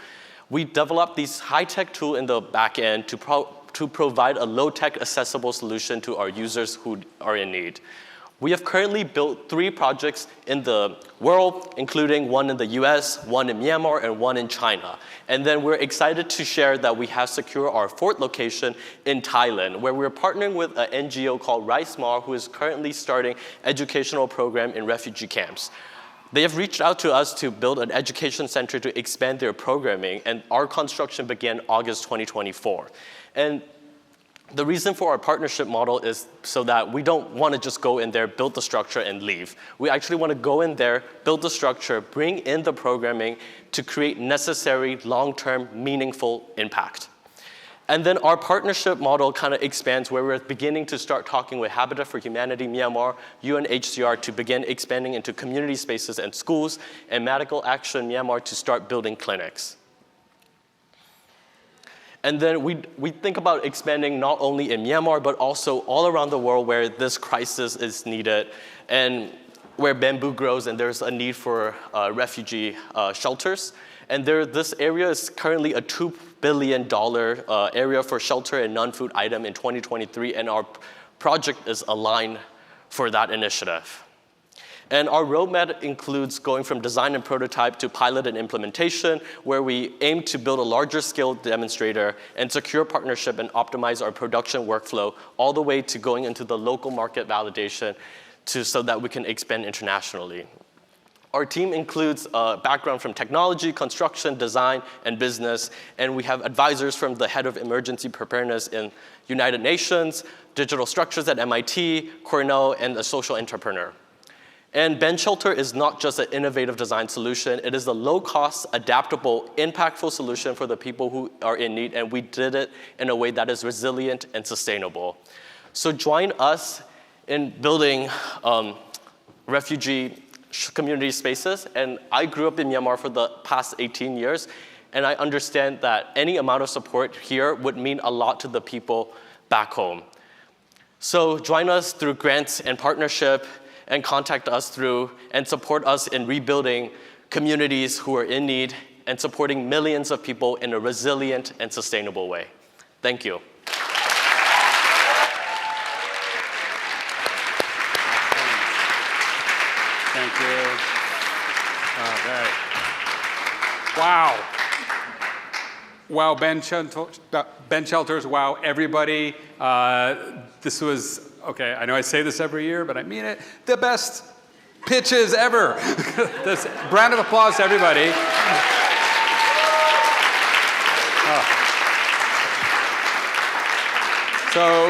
We developed these high-tech tools in the back end to provide a low-tech accessible solution to our users who are in need. We have currently built 3 projects in the world, including one in the US, one in Myanmar, and one in China. And then we're excited to share that we have secured our 4th location in Thailand, where we're partnering with an NGO called RiceMar, who is currently starting educational program in refugee camps. They have reached out to us to build an education center to expand their programming, and our construction began August 2024. And the reason for our partnership model is so that we don't want to just go in there, build the structure, and leave. We actually want to go in there, build the structure, bring in the programming to create necessary, long-term, meaningful impact. And then our partnership model kind of expands, where we're beginning to start talking with Habitat for Humanity Myanmar, UNHCR, to begin expanding into community spaces and schools, and Medical Action Myanmar to start building clinics. And then we think about expanding not only in Myanmar, but also all around the world where this crisis is needed and where bamboo grows and there's a need for refugee shelters. And this area is currently a $2 billion area for shelter and non-food item in 2023, and our project is aligned for that initiative. And our roadmap includes going from design and prototype to pilot and implementation, where we aim to build a larger scale demonstrator and secure partnership and optimize our production workflow, all the way to going into the local market validation so that we can expand internationally. Our team includes a background from technology, construction, design, and business, and we have advisors from the head of emergency preparedness in United Nations, digital structures at MIT, Cornell, and a social entrepreneur. And Ben Shelter is not just an innovative design solution, it is a low-cost, adaptable, impactful solution for the people who are in need, and we did it in a way that is resilient and sustainable. So join us in building refugee community spaces, and I grew up in Myanmar for the past 18 years, and I understand that any amount of support here would mean a lot to the people back home. So join us through grants and partnership, and contact us through and support us in rebuilding communities who are in need and supporting millions of people in a resilient and sustainable way. Thank you. Thank you. Okay. Wow. Wow, Ben Shelters, wow, everybody. This was, okay, I know I say this every year, but I mean it, the best pitches ever. This round of applause to everybody. Oh. So,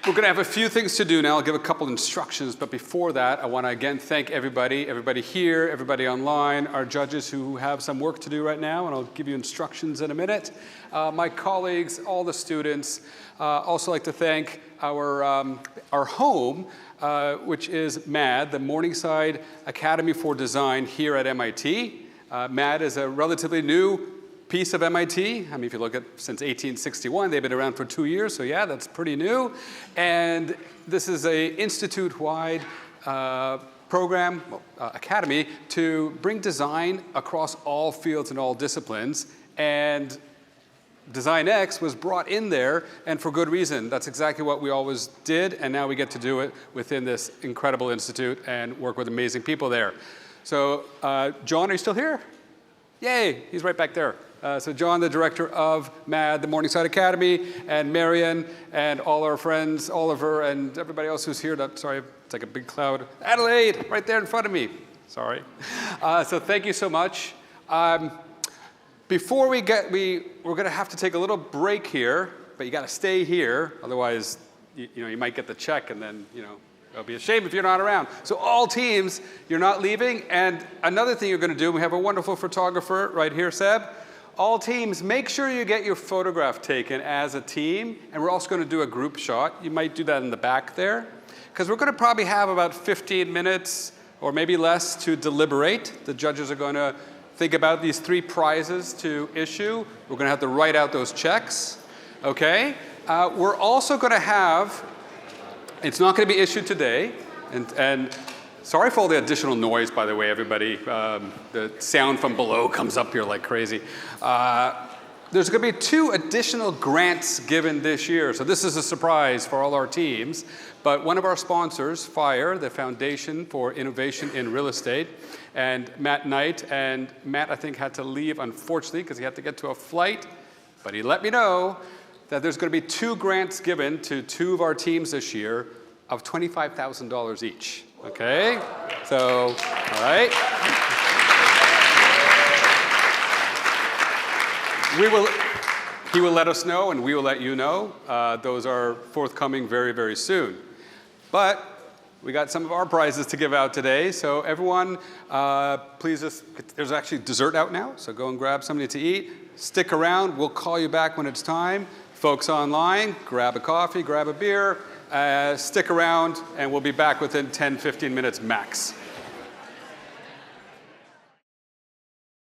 we're going to have a few things to do now. I'll give a couple instructions, but before that, I want to again thank everybody here, everybody online, our judges who have some work to do right now, and I'll give you instructions in a minute. My colleagues, all the students. Also like to thank our home, which is MAD, the Morningside Academy for Design here at MIT. MAD is a relatively new piece of MIT. I mean, if you look at since 1861, they've been around for 2 years, so yeah, that's pretty new. And this is a institute-wide program, academy, to bring design across all fields and all disciplines. And designX was brought in there, and for good reason. That's exactly what we always did, and now we get to do it within this incredible institute and work with amazing people there. So, John, are you still here? Yay, he's right back there. So John, the director of MAD, the Morningside Academy, and Marion, and all our friends, Oliver, and everybody else who's here. Sorry, it's like a big cloud. Adelaide, right there in front of me. Sorry. So thank you so much. Before we're going to have to take a little break here, but you got to stay here, otherwise, you might get the check, and then it'll be a shame if you're not around. So all teams, you're not leaving. And another thing you're going to do, we have a wonderful photographer right here, Seb. All teams, make sure you get your photograph taken as a team, and we're also going to do a group shot. You might do that in the back there, because we're going to probably have about 15 minutes or maybe less to deliberate. The judges are going to think about these 3 prizes to issue. We're going to have to write out those checks, okay? We're also going to have, it's not going to be issued today, and sorry for all the additional noise, by the way, everybody. The sound from below comes up here like crazy. There's going to be 2 additional grants given this year. So this is a surprise for all our teams. But one of our sponsors, FIRE, the Foundation for Innovation in Real Estate, and Matt Knight. And Matt, I think, had to leave, unfortunately, because he had to get to a flight. But he let me know that there's going to be 2 grants given to 2 of our teams this year of $25,000 each. Okay? So, all right. He will let us know, and we will let you know. Those are forthcoming very, very soon. But we got some of our prizes to give out today. So everyone, please there's actually dessert out now, so go and grab something to eat. Stick around. We'll call you back when it's time. Folks online, grab a coffee, grab a beer. Stick around, and we'll be back within 10, 15 minutes max.